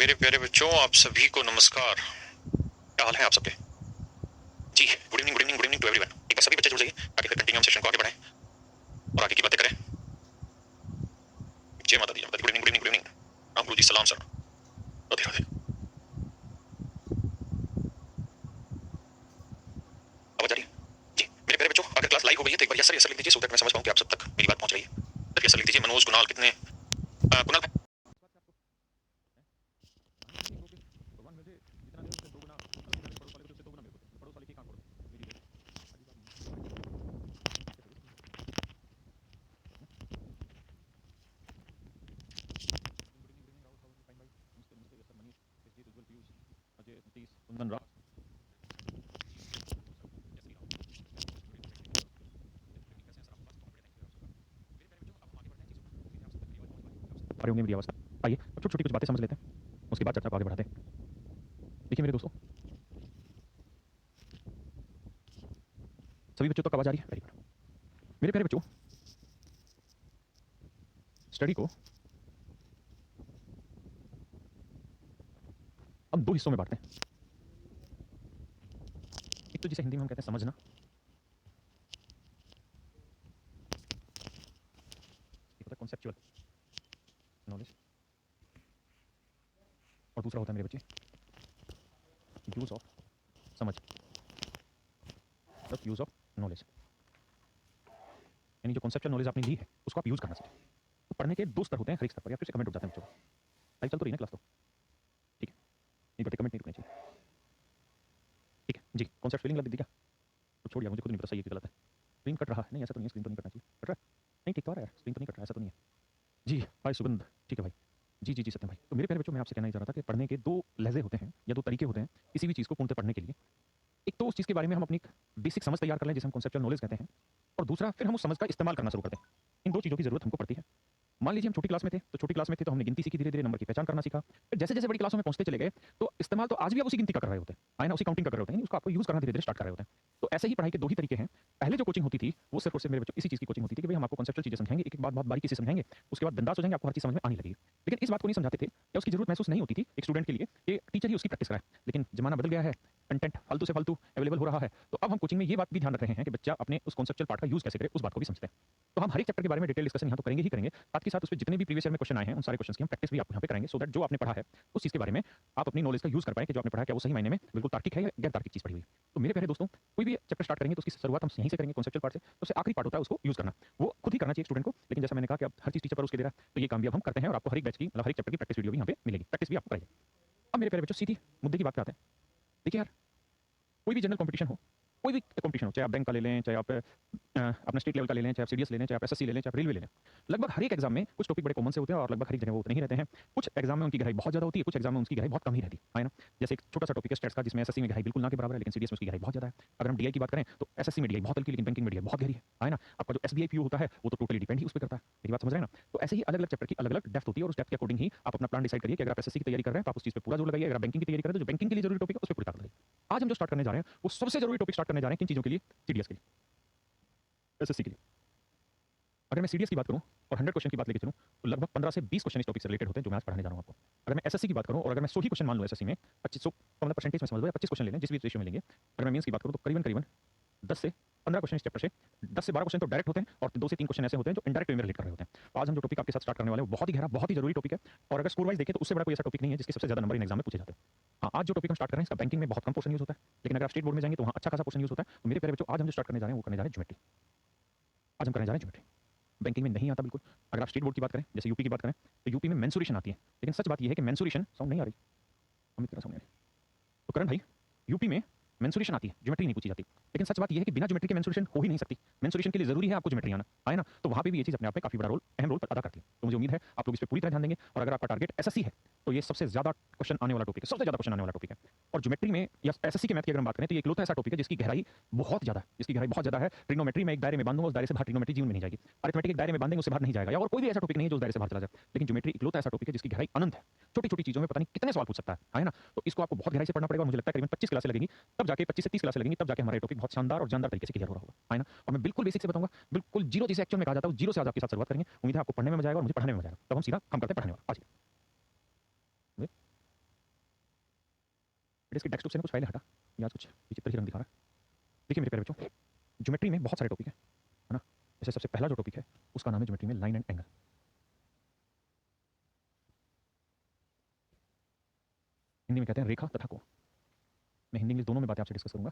मेरे प्यारे बच्चों, आप सभी को नमस्कार। क्या हाल है आप सबके? जी, good evening, good evening, good evening to everyone. एक बार सभी बच्चे जुड़ जाइए ताकि फिर कंटिन्यू हम सेशन को आगे बढ़ाएं और आगे की बातें करें। जय माता दी, जय Mata Di. Good evening, good evening, good evening. Ram Guru ji, सलाम सर। राधे राधे। आवाज आ रही है? जी, मेरे प्यारे बच्चों, अगर क्लास लाइव हो गई है तो एक बार यस सर लिख दीजिए, सो दैट मैं समझ पाऊं कि आप सब तक मेरी बात पहुंच रही है। सर यस सर लिख दीजिए। मनोज, कुणाल, कितने कुणाल भाई? होंगे मेरी अवस्था। आइए अब छोटी छोटी कुछ बातें समझ लेते हैं, उसके बाद चर्चा को आगे बढ़ाते हैं। देखिए मेरे दोस्तों, सभी बच्चों तक आवाज आ रही है? Very good. मेरे प्यारे बच्चों, स्टडी को हम दो हिस्सों में बांटते हैं। एक तो जिसे हिंदी में हम कहते हैं समझना, एक होता है कॉन्सेप्चुअल नॉलेज, और दूसरा होता है मेरे बच्चे यूज ऑफ समझ, द यूज ऑफ नॉलेज। यानी जो कॉन्सेप्चुअल नॉलेज आपने ली है उसको आप यूज करना सीखें। तो पढ़ने के दो स्तर होते हैं हर एक स्तर पर, या फिर से कमेंट उठ जाते हैं बच्चों को। लाइव चल तो रही है ना क्लास? तो ठीक है, नहीं बटे कमेंट नहीं रुकने चाहिए। ठीक है जी, कॉन्सेप्ट फीलिंग लग दी क्या? तो छोड़ यार, मुझे खुद नहीं पता सही है कि गलत है। स्क्रीन कट रहा है? नहीं ऐसा तो नहीं है, स्क्रीन तो नहीं कटना चाहिए। कट रहा है? नहीं ठीक तो आ रहा है यार, स्क्रीन तो नहीं कट रहा है, ऐसा तो नहीं है। जी हाय सुगंध, ठीक है भाई। जी जी जी सत्यम भाई। तो मेरे प्यारे बच्चों, मैं आपसे कहना ही चाह रहा था कि पढ़ने के दो लहजे होते हैं या दो तरीके होते हैं किसी भी चीज़ को पूर्णतः पढ़ने के लिए। एक तो उस चीज़ के बारे में हम अपनी बेसिक समझ तैयार कर लें जिसे हम कॉन्सेप्चुअल नॉलेज कहते हैं, और दूसरा फिर हम उस समझ का इस्तेमाल करना शुरू करते हैं। इन दो चीज़ों की जरूरत हमको पड़ती है। मान लीजिए हम छोटी क्लास में थे, तो छोटी क्लास में थे तो हमने गिनती सीखी, धीरे धीरे नंबर की पहचान करना सीखा। फिर जैसे जैसे बड़ी क्लासों में पहुंचते चले गए तो इस्तेमाल तो आज भी आप उसी गिनती का कर रहे होते हैं, है ना, उसी काउंटिंग का कर रहे होते हैं, उसको आपको यूज करना धीरे धीरे स्टार्ट कर रहे होते हैं। तो ऐसे ही पढ़ाई के दो ही तरीके हैं। पहले जो कोचिंग होती थी वो सिर्फ और सिर्फ मेरे बच्चों इसी चीज़ की कोचिंग होती थी कि भाई हम आपको कॉन्सेप्चुअल चीजें समझाएंगे, एक एक बात बहुत बारीकी से समझाएंगे, उसके बाद बिंदास हो जाएंगे, आपको हर चीज समझ में आने लगेगी। लेकिन इस बात को नहीं समझाते थे या उसकी जरूरत महसूस नहीं होती थी एक स्टूडेंट के लिए कि टीचर ही उसकी प्रैक्टिस कराए। लेकिन जमाना बदल गया है, कंटेंट फालतू से फालतू अवेलेबल हो रहा है, तो अब हम कोचिंग में ये बात भी ध्यान रख रहे हैं कि बच्चा अपने उस कॉन्सेप्चुअल पार्ट का यूज कैसे करे, उस बात को भी समझते हैं। तो हम हर एक चैप्टर के बारे में डिटेल डिस्कशन यहाँ तो करेंगे ही करेंगे, साथ ही साथ उस पर जितने भी प्रीवियस ईयर में क्वेश्चन आए हैं उन सारे क्वेश्चन की हम प्रैक्टिस भी आपको यहाँ पे कराएंगे, सो दैट जो आपने पढ़ा है उस चीज़ के बारे में आप अपनी नॉलेज का यूज कर पाएं कि जो आपने पढ़ा है क्या वो सही मायने में बिल्कुल तार्किक है या गैर तार्किक चीज़ पढ़ी हुई। तो मेरे प्यारे दोस्तों, कोई भी चैप्टर स्टार्ट करेंगे तो उसकी शुरुआत हम यहीं से करेंगे कॉन्सेप्चुअल पार्ट से। तो उससे आखिरी पार्ट होता है उसको यूज करना, वो खुद ही करना चाहिए स्टूडेंट को। लेकिन जैसा मैंने कहा कि अब हर चीज़ टीचर पर उसके दे रहा है, तो ये काम भी अब हम करते हैं और आपको हर एक बैच की मतलब हर एक चैप्टर की प्रैक्टिस वीडियो भी यहाँ पे मिलेगी, प्रैक्टिस भी आपको कराइए। अब मेरे प्यारे बच्चों, सीधी मुद्दे की बात पे आते हैं। देखिए यार, कोई भी जनरल कंपटीशन हो, कोई भी कंपटीशन हो, चाहे आप बैंक का ले लें, चाहे आप अपना स्टेट लेवल का ले लें, चाहे आप सीडीएस ले लें, चाहे आप एसएससी ले लें, चाहे आप रेलवे ले लें, लगभग हर एक एग्जाम में कुछ टॉपिक बड़े कॉमन से होते हैं और लगभग हर एक जगह वो उतने ही रहते हैं। कुछ एग्जाम में उनकी गहराई बहुत ज्यादा होती है, कुछ एग्जाम में उनकी गहराई बहुत कम ही रहती है ना। जैसे एक छोटा सा टॉपिक है स्टैट्स का, जिसमें एसएससी में गहराई बिल्कुल ना के बराबर है, लेकिन सीडीएस में उसकी गहराई बहुत ज्यादा है। अगर हम डीआई की बात करें तो एसएससी में डीआई बहुत हल्की, लेकिन बैंकिंग में डीआई बहुत गहरी है ना। आपका जो एसबीआई पीयू होता है वो तो टोटली डिपेंड ही उस पर करता है। मेरी बात समझ रहे हैं ना? तो ऐसे ही अलग अलग चैप्टर की अलग अलग डेप्थ होती है और उस डेप्थ के अकॉर्डिंग ही आप अपना प्लान डिसाइड करिए कि अगर आप एसएससी की तैयारी कर रहे हैं तो आप उस चीज पे पूरा जोर लगाइए, अगर आप बैंकिंग की तैयारी कर रहे हैं तो जो बैंकिंग के लिए जरूरी टॉपिक है उस पर पूरी ताकत लगाइए। आज हम जो स्टार्ट करने जा रहे हैं वो सबसे जरूरी टॉपिक स्टार्ट करने जा रहे हैं किन चीजों के लिए? सीडीएस के लिए, एसएससी के लिए। अगर मैं सीडीएस की बात करूं और 100 क्वेश्चन की बात लेके चलूं तो लगभग 15 से 20 क्वेश्चन इस टॉपिक से रिलेटेड होते हैं जो मैं आज पढ़ाने जा रहा हूं आपको। अगर मैं एसएससी की बात करूं और अगर मैं 100 ही क्वेश्चन मान लूं एसएससी में 2500 तो मतलब परसेंटेज में समझ लो या 25 क्वेश्चन ले लें जिस भी रेशियो में लेंगे। अगर मैं मेंस की बात करूं तो करीबन करीबन 10 से 15 क्वेश्चन इस चैप्टर से, 10 से 12 क्वेश्चन तो डायरेक्ट होते हैं और 2 से 3 क्वेश्चन ऐसे होते हैं जो इनडायरेक्ट वे में रिलेट कर रहे होते हैं। तो आज हम जो टॉपिक आपके साथ स्टार्ट करने वाले हैं वो बहुत ही गहरा, बहुत ही जरूरी टॉपिक है। और अगर स्कोर वाइज देखें तो उससे बड़ा कोई ऐसा टॉपिक नहीं है जिसके सबसे ज्यादा नंबर इन एग्जाम में पूछे जाते हैं। हाँ, आज जो टॉपिक हम स्टार्ट कर रहे हैं इसका बैंकिंग में बहुत कम पोर्शन यूज होता है, लेकिन अगर आप स्टेट बोर्ड में जाएंगे तो वहाँ अच्छा खासा पोर्शन यूज होता है। तो मेरे प्यारे बच्चों, आज हम जो स्टार्ट करने जा रहे हैं वो करने जा रहे हैं ज्योमेट्री। आज हम करने जा रहे हैं ज्योमेट्री। बैंकिंग में नहीं आता बिल्कुल। अगर आप स्टेट बोर्ड की बात करें, जैसे यूपी की बात करें, तो यूपी में मेंसुरेशन आती है, लेकिन सच बात यह है कि मेंसुरेशन साउंड नहीं आ रही, अमित का साउंड नहीं आ रही। तो करण भाई, यूपी में मेंसुरेशन आती है, ज्योमेट्री नहीं पूछी जाती। लेकिन सच बात यह है कि बिना ज्योमेट्री के मेंसुरेशन हो ही नहीं सकती। मेंसुरेशन के लिए जरूरी है आपको ज्योमेट्री आना, है ना। तो वहां पे भी ये चीज अपने आप में काफी बड़ा रोल, अहम रोल अदा करती है। तो मुझे उम्मीद है आप लोग इस पर पूरी तरह ध्यान देंगे। और अगर आपका टारगेट एसएससी है तो ये सबसे ज्यादा क्वेश्चन आने वाला टॉपिक है, सबसे ज्यादा क्वेश्चन आने वाला टॉपिक है। और ज्योमेट्री में या एसएससी के मैथ की अगर हम बात करें तो ये इकलौता ऐसा टॉपिक है जिसकी गहराई बहुत ज्यादा है, जिसकी गहराई बहुत ज्यादा है। ट्रिग्नोमेट्री में एक दायरे में बांधूंगा, उस दायरे से बाहर ट्रिग्नोमेट्री जीवन में नहीं जाएगी। अरिथमेटिक एक दायरे में बांधेंगे उससे बाहर नहीं जाएगा, या और कोई भी ऐसा टॉपिक नहीं है जो उस दायरे से बाहर चला जाए। लेकिन ज्योमेट्री इकलौता ऐसा टॉपिक है जिसकी गहराई अनंत है। छोटी छोटी चीजों में पता नहीं कितने सवाल पूछ सकता है ना। तो इसको आपको बहुत गहराई से पढ़ना पड़ेगा और मुझे लगता है करीबन 25 क्लासें लगेंगी, तब जाके 25 से 30 क्लासें लगेंगी, तब जाके हमारा टॉपिक बहुत शानदार और जानदार तरीके से क्लियर हो रहा होगा, है ना। और मैं बिल्कुल बेसिक से बताऊंगा, बिल्कुल जीरो, जिसे एक्चुअल में कहा जाता है, जीरो से आज आपके साथ शुरुआत करेंगे। उम्मीद है आपको पढ़ने में मजा आएगा और मुझे पढ़ाने में मजा आएगा। तब हम सीधा काम करते हैं पढ़ाने वाला। आज इसके डेस्कटॉप से ना कुछ फाइलें हटा, या आज कुछ विचित्र ही रंग दिखा रहा है। देखिए मेरे प्यारे बच्चों, ज्योमेट्री में बहुत सारे टॉपिक हैं, है ना। जैसे सबसे पहला जो टॉपिक है उसका नाम है ज्योमेट्री में लाइन एंड एंगल। हिंदी में कहते हैं रेखा तथा कोण। मैं हिंदी इंग्लिश दोनों में बातें आपसे डिस्कस करूंगा,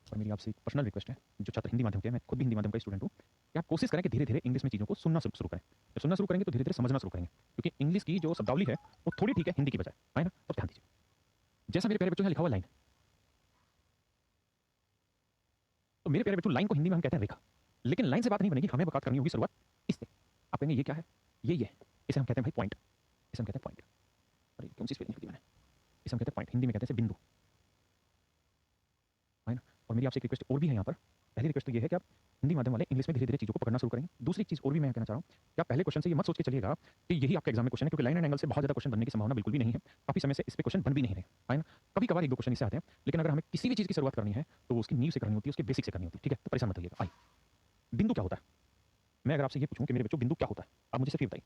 और मेरी आपसे एक पर्सनल रिक्वेस्ट है, जो छात्र हिंदी माध्यम के हैं, मैं खुद भी हिंदी माध्यम का स्टूडेंट हूँ, कि आप कोशिश करें कि धीरे धीरे इंग्लिश में चीज़ों को सुनना शुरू करें। जब सुनना शुरू करेंगे तो धीरे धीरे समझना शुरू करेंगे, क्योंकि इंग्लिश की जो शब्दावली है वो थोड़ी ठीक है हिंदी की बजाय, है ना। तो ध्यान दीजिए, जैसा मेरे प्यारे बच्चों यहाँ लिखा हुआ लाइन, तो मेरे प्यारे बच्चों लाइन को हिंदी में हम कहते हैं रेखा, लेकिन लाइन से बात नहीं बनेगी, हमें बात करनी होगी शुरुआत इससे। आप कहेंगे ये क्या है, ये इसे हम कहते हैं भाई पॉइंट, इसे हम कहते हैं पॉइंट। अरे कौन सी स्पेलिंग लिख दी मैंने, इसे हम कहते हैं पॉइंट, हिंदी में कहते हैं बिंदु, है ना। और मेरी आपसे एक रिक्वेस्ट और भी है यहाँ पर। पहली रिक्वेस्ट तो ये है कि आप हिंदी माध्यम वाले इंग्लिश में धीरे धीरे चीज़ों को पकड़ना शुरू करेंगे। दूसरी चीज़ और भी मैं कहना चाह रहा हूँ कि आप पहले क्वेश्चन से ये मत सोच के चलिएगा कि यही आपके एग्जाम में क्वेश्चन है, क्योंकि लाइन एंड एंगल से बहुत ज़्यादा क्वेश्चन बनने की संभावना बिल्कुल भी नहीं है। काफ़ी समय से इस पे क्वेश्चन बन भी नहीं रहे, है ना। कभी कभार एक दो क्वेश्चन इससे आते हैं, लेकिन अगर हमें किसी भी चीज़ की शुरुआत करनी है तो वो उसकी नींव से करनी होती है, उसके बेसिक से करनी होती है, ठीक है। तो परेशान मत होइएगा। आइए, बिंदु क्या होता है। मैं अगर आपसे ये पूछूं कि मेरे बच्चों बिंदु क्या होता है, आप मुझे सिर्फ ये बताइए।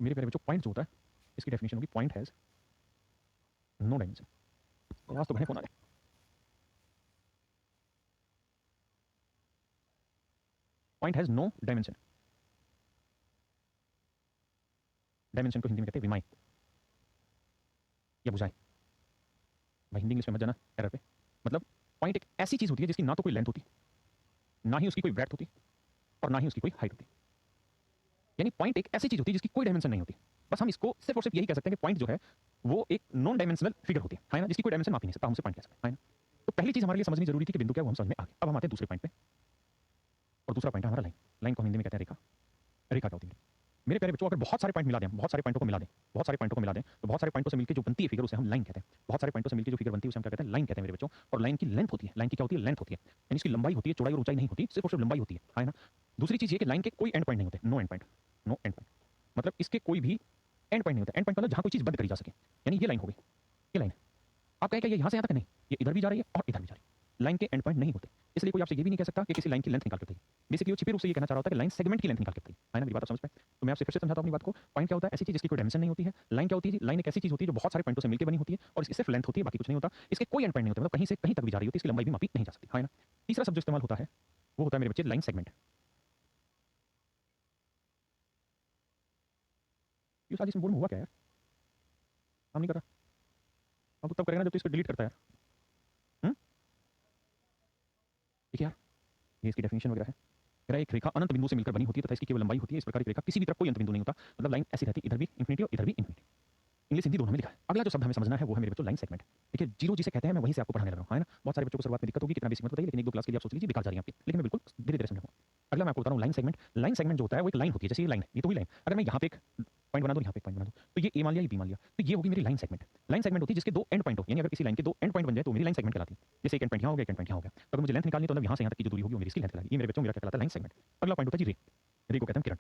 मेरे प्यारे बच्चों पॉइंट जो होता है, इसकी डेफिनेशन होगी पॉइंट हैज नो डायमेंशन। आवाज तो बढ़िया कौन आ रहा है। Point has no dimension. Dimension को हिंदी में कहते हैं विमाएं या भुजाएं। भाई हिंदी इंग्लिश में मत जाना एरर पे। मतलब पॉइंट एक ऐसी चीज होती है जिसकी ना तो कोई लेंथ होती, ना ही उसकी कोई ब्रेड्थ होती, और ना ही उसकी कोई हाइट होती। यानी पॉइंट एक ऐसी चीज होती है जिसकी कोई डायमेंशन नहीं होती। बस हम इसको सिर्फ और सिर्फ यही कह सकते हैं कि पॉइंट जो है वो एक नॉन डायमेंशनल फिगर होती है ना, जिसकी कोई डायमेंशन माप ही नहीं सकता, हम उसे पॉइंट कह सकते हैं, है ना। तो पहली चीज हमारे लिए समझनी जरूरी थी कि बिंदु क्या, वो हम समझ में आ गए। अब हम आते हैं दूसरे पॉइंट पे, और दूसरा पॉइंट है हमारा लाइन। लाइन को हिंदी में कहते हैं रेखा। रेखा क्या होती है मेरे प्यारे बच्चों, अगर बहुत सारे पॉइंट मिला दें, बहुत सारे पॉइंटों को मिला दें, बहुत सारे पॉइंटों को मिला दें, तो बहुत सारे पॉइंटों से मिलकर जो बनती है फिगर उसे हम लाइन कहते हैं। बहुत सारे पॉइंटों से मिलकर जो फिगर बनती है उसे हम क्या कहते हैं, लाइन कहते हैं मेरे बच्चों। और लाइन की लेंथ होती है, लाइन की क्या होती है, लेंथ होती है, यानी इसकी लंबाई होती है, चौड़ाई और ऊंचाई नहीं होती, सिर्फ और सिर्फ लंबाई होती है ना। दूसरी चीज ये कि लाइन के कोई एंड पॉइंट नहीं होते, no end point, no end point. मतलब इसके कोई भी एंड पॉइंट नहीं होता। एंड पॉइंट मतलब जहां कोई चीज बंद करी जा सके, यानी ये लाइन हो गई, ये लाइन। आप कहें कि ये यहां से यहां तक नहीं, ये इधर भी जा रही है और इधर भी जा रही है। लाइन के एंड पॉइंट नहीं होते, इसलिए कोई आपसे ये भी नहीं कह सकता कि किसी लाइन की लेंथ निकाल के बताइए। बेसिकली वो छिपे रूप से ये कहना चाह रहा होता है कि लाइन सेगमेंट की लेंथ निकाल के बताइए, है ना। मेरी बात आप समझ पाए। तो मैं आपसे फिर से समझाता हूं अपनी बात को। पॉइंट क्या होता है, ऐसी चीज जिसकी कोई डायमेंशन नहीं होती है। लाइन क्या होती है, लाइन एक ऐसी चीज होती है जो बहुत सारे पॉइंटों से मिलकर बनी होती है, और इसकी सिर्फ लेंथ होती है, बाकी कुछ नहीं होता। इसके कोई एंड पॉइंट नहीं होता, मतलब कहीं से कहीं तक भी जा रही होती है, इसकी लंबाई भी मापी नहीं जा सकती, है ना। तीसरा शब्द जो इस्तेमाल होता है वो होता है मेरे बच्चे लाइन सेगमेंट। ये साजिश में बोर्ड में हुआ क्या यार, काम नहीं कर रहा। हम तो तब करेगा ना जब तो इसको डिलीट करता है यार। ठीक है यार, ये इसकी डेफिनेशन वगैरह है। कह रहा है एक रेखा अनंत बिंदु से मिलकर बनी होती है तथा इसकी केवल लंबाई होती है। इस प्रकार की रेखा किसी भी तरफ कोई अंत बिंदु नहीं होता, मतलब लाइन ऐसी रहती है, इधर भी इंफिनिटी और इधर भी इंफिनिटी। इंग्लिश हिंदी दोनों में लिखा है। अगला जो शब्द हमें समझना है वो है मेरे बच्चों लाइन सेगमेंट। देखिए जीरो जिसे कहते हैं, मैं वहीं से आपको पढ़ाने लग रहा हूं, है ना। बहुत सारे बच्चों को शुरुआत में दिक्कत होगी, कितना बेसिक मत बताइए, लेकिन एक दो क्लास के लिए आप सोच लीजिए बेकार जा रही है आपकी, लेकिन मैं बिल्कुल धीरे धीरे समझाऊंगा। अगला मैं आपको बता रहा हूं लाइन सेगमेंट। लाइन सेगमेंट जो होता है वो एक लाइन होती है, जैसे ये लाइन, ये तो हुई लाइन। अगर मैं यहाँ पे एक पॉइंट बना दूं, यहाँ पे एक पॉइंट बना दूं, तो ये ए मान लिया, ये बी मान लिया, तो ये होगी मेरी लाइन सेगमेंट। लाइन सेगमेंट होती है जिसके दो एंड पॉइंट हो, यानी अगर किसी लाइन के दो एंड पॉइंट बन जाए तो मेरी लाइन सेगमेंट कहलाती है। जैसे एक एंड पॉइंट यहाँ हो गया, एक एंड पॉइंट यहाँ हो गया, तो अगर मुझे लेंथ निकालनी है तो मतलब यहाँ से यहाँ तक की जो दूरी होगी वो मेरी इसकी लेंथ कहलाएगी। ये मेरे बच्चों मेरा क्या कहलाता है, लाइन सेगमेंट। अगला पॉइंट होता है जी रे। रे को कहते हैं किरण।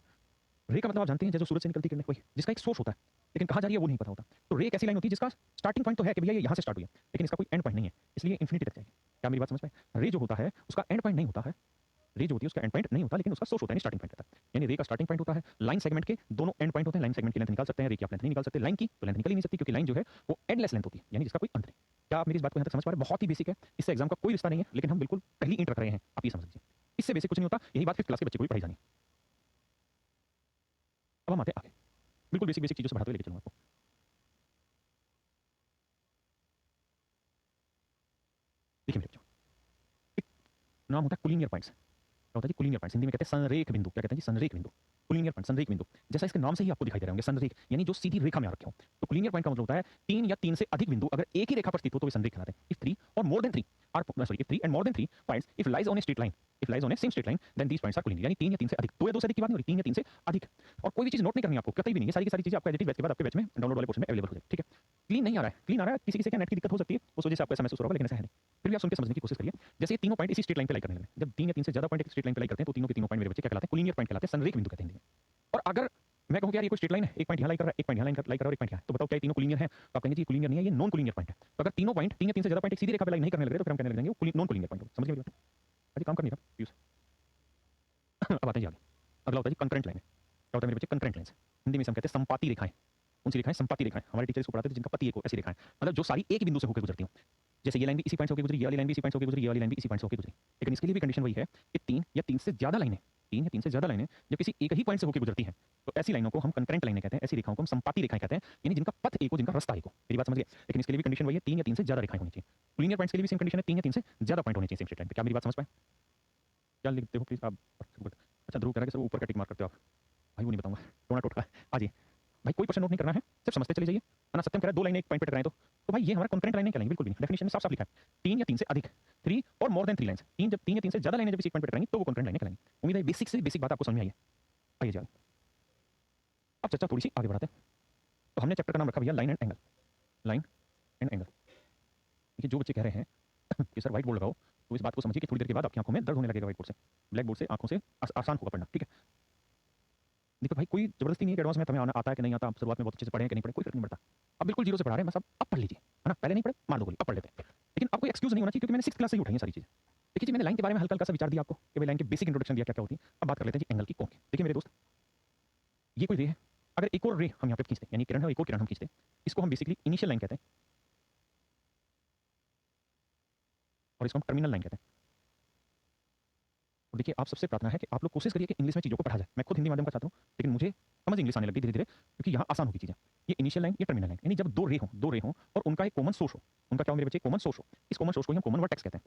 रे का मतलब आप जानते हैं जैसे सूरज से निकलती किरण, कोई जिसका एक सोर्स होता है लेकिन कहाँ जा रही है वो नहीं पता होता। तो रे एक ऐसी लाइन होती है जिसका स्टार्टिंग पॉइंट तो है कि भैया ये यहाँ से स्टार्ट हुई है, लेकिन इसका कोई एंड पॉइंट नहीं है, इसलिए इंफिनिटी तक जाएगी। क्या मेरी बात समझ पाए। रे जो होता है उसका एंड पॉइंट नहीं होता है, रे जो होती है उसका एंड पॉइंट नहीं होता, लेकिन उसका सोर्स होता है, स्टार्टिंग पॉइंट रहता है। यानी रे का स्टार्टिंग पॉइंट होता है, लाइन सेगमेंट के दोनों एंड पॉइंट होते हैं। लाइन सेगमेंट की लेंथ निकाल सकते हैं, रे की आप लेंथ नहीं निकाल सकते। लाइन की तो लेंथ निकल ही नहीं सकती, क्योंकि लाइन जो है वो एंडलेस लेंथ होती है, यानी जिसका कोई अंत नहीं। क्या आप मेरी इस बात को यहाँ तक समझ पा रहे हैं। बहुत ही बेसिक है, इससे एग्जाम का कोई रिश्ता नहीं है, लेकिन हम बिल्कुल पहली इंट रख रहे हैं, आप ये समझ लीजिए। इससे बेसिक कुछ नहीं होता, यही बात फिफ्थ क्लास के बच्चे को भी पढ़ाई जानी। अब हम आते आगे, बिल्कुल बेसिक बेसिक चीजों से बढ़ाते हुए लेके चलूंगा आपको। देखिए मेरे बच्चों, एक नाम होता है कुलीनियर पॉइंट्स। क्या होता है जी, कुलीनियर पॉइंट्स। हिंदी में कहते हैं संरेख बिंदु। क्या कहते हैं जी, संरेख बिंदु। कुलीनियर पॉइंट, संरेख बिंदु, जैसा इसके नाम से ही आपको दिखाई दे रहे होंगे, संरेख यानी जो सीधी रेखा में आ रखे हो। तो कुलीनियर पॉइंट का मतलब होता है तीन या तीन से अधिक बिंदु अगर एक ही रेखा पर स्थित हो तो वे संरेख कहलाते हैं। इफ थ्री और more than three are sorry if three and more than three points if lies on a straight line, if lies on a same straight line then these points are collinear. यानी तीन या तीन से अधिक, दो या दो से अधिक की बात नहीं हो रही, तीन या तीन से अधिक। और कोई भी चीज नोट नहीं करनी आपको, कतई भी नहीं। ये सारी की सारी चीजें आपको एडिटिव बैच के बाद आपके बैच में डाउनलोड वाले कोर्स में अवेलेबल हो जाएगी, ठीक है। क्लीन नहीं आ रहा है, क्लीन आ रहा है, किसी किसी के नेट की दिक्कत हो सकती है, उस वजह से आपको ऐसा महसूस हो रहा है, लेकिन ऐसा है नहीं। फिर भी आप सुन के समझने की कोशिश करिए। जैसे ये तीनों पॉइंट इसी स्ट्रेट लाइन पे लाई करने लगे, जब तीन या तीन से ज्यादा पॉइंट एक स्ट्रेट लाइन पे लाई करते हैं तो तीनों के तीनों पॉइंट मेरे बच्चे क्या कहलाते हैं, कुलीनियर पॉइंट कहलाते हैं, संरेख बिंदु कहते हैं हिंदी में। और अगर मैं कहूं कि यार ये कोई स्ट्रेट लाइन है, एक पॉइंट यहाँ लाई कर रहा है, एक पॉइंट यहाँ लाई कर रहा है और एक पॉइंट यहाँ, तो बताओ क्या ये तीनों कुलीनियर है। तो आप कहेंगे जी कुलीनियर नहीं है, ये नॉन कुलीनियर पॉइंट है। तो अगर तीनों पॉइंट तीन या तीन से ज्यादा पॉइंट एक सीधी रेखा पे लाई नहीं करने लग रहे तो फिर हम कहने लग जाएंगे वो नॉन कुलीनियर पॉइंट। समझ गए। अरे काम कर नहीं रहा पीयूष। अब आते हैं आगे, अगला होता है जी कंकरेंट लाइन। क्या होता है मेरे बच्चे, कंकरेंट लाइंस। हिंदी में हम कहते हैं संपाती रेखाएं। कौन सी रेखाएं? संपाती रेखाएं। हमारे टीचर इसको पढ़ाते थे जिनका पति एक हो, ऐसी रेखाएं, मतलब जो सारी एक ही बिंदु से होकर गुजरती हो। जैसे ये लाइन भी इसी पॉइंट से होकर गुजरी, ये वाली लाइन भी इसी पॉइंट से होकर गुजरी, ये वाली लाइन भी इसी पॉइंट से होकर गुजरी। लेकिन इसके लिए भी कंडीशन वही है कि तीन से ज्यादा लाइनें जब किसी एक ही पॉइंट से होकर गुजरती हैं, तो ऐसी लाइनों को हम कंकरेंट लाइनें कहते हैं, ऐसी रेखाओं को हम संपाती रेखाएं कहते हैं, यानी जिनका पथ एक हो, जिनका रास्ता एक हो। मेरी बात समझिए। लेकिन इसके लिए भी कंडीशन वही है, 3 या 3 से ज्यादा रेखाएं होनी चाहिए। लीनियर पॉइंट्स के लिए भी सेम कंडीशन है, 3 या 3 से ज्यादा पॉइंट होने चाहिए सेम स्ट्रेट लाइन पे। क्या मेरी बात समझ पाए? क्या लिखते हो प्लीज आप? अच्छा, ध्रुव कह रहा है कि सर ऊपर का टिक मार्क करते हो आप। भाई वो नहीं बताऊंगा, टोना टोटका। आ जाइए भाई, कोई क्वेश्चन नोट नहीं करना है, सिर्फ समझते चले जाइए। है ना? सत्यम कह रहा है 2 लाइनें एक पॉइंट पे टकराएं तो भाई ये हमारा कंकरेंट लाइनें कहलाएंगी? बिल्कुल भी नहीं, डेफिनेशन में साफ-साफ लिखा है 3 या 3 से अधिक, 3 और मोर देन 3 लाइंस। 3 या 3 से ज्यादा लाइनें जब इसी पॉइंट पे टकराएंगी तो वो कंकरेंट लाइनें कहलाएंगी। उम्मीद है बेसिक से बेसिक बात आपको समझ में आई है। आइए जी, अब चर्चा थोड़ी सी आगे बढ़ाते हैं। तो हमने चैप्टर का नाम रखा भैया line and angle. Line and angle. देखिए जो बच्चे कह रहे हैं कि सर व्हाइट बोर्ड लगाओ, तो इस बात को समझिए कि थोड़ी देर के बाद आपकी आंखों में दर्द होने लगेगा व्हाइट बोर्ड से। ब्लैक बोर्ड से आंखों से आसान होगा पढ़ना, ठीक है? दीपक भाई कोई जबरदस्ती नहीं है कि एडवांस में हमें आता है कि नहीं आता, आप शुरुआत में बहुत अच्छे से पढ़े हैं कि नहीं पढ़े, कोई फर्क नहीं पड़ता। अब बिल्कुल जीरो से पढ़ा रहे हैं, बस अब पढ़ लीजिए, है ना? पहले नहीं पढ़े, मार दो गोली, अब पढ़ लेते हैं। लेकिन आपको एक्सक्यूज नहीं होना चाहिए, क्योंकि मैंने 6th क्लास से ही उठाई है सारी चीजें। देखिए जी, मैंने लाइन के बारे में हल्का-हल्का सा विचार दिया आपको कि भाई लाइन के बेसिक इंट्रोडक्शन दिया क्या क्या होती है। अब बात कर लेते हैं जी एंगल की कौन की। देखिए मेरे दोस्त, ये कोई रे है, अगर एक और रे हम यहाँ पे खींचते हैं, यानी किरण है, एक और किरण हम खींचते हैं, इसको हम बेसिकली इनिशियल लाइन कहते हैं और इसको हम टर्मिनल लाइन कहते हैं। और देखिए आप सबसे प्रार्थना है कि आप लोग कोशिश करिए कि इंग्लिश में चीज़ों को पढ़ा जाए। मैं खुद हिंदी माध्यम का छात्र हूँ, लेकिन मुझे समझ इंग्लिश आने लगी धीरे-धीरे, क्योंकि यहाँ आसान होगी चीज़ें। ये इनिशियल लाइन, ये टर्मिनल लाइन, यानी जब दो रे हों और उनका एक कॉमन सोर्स हो। उनका क्या हो मेरे बच्चे? कॉमन सोर्स हो। इस कॉमन सोर्स को ही हम कॉमन वर्टेक्स कहते हैं।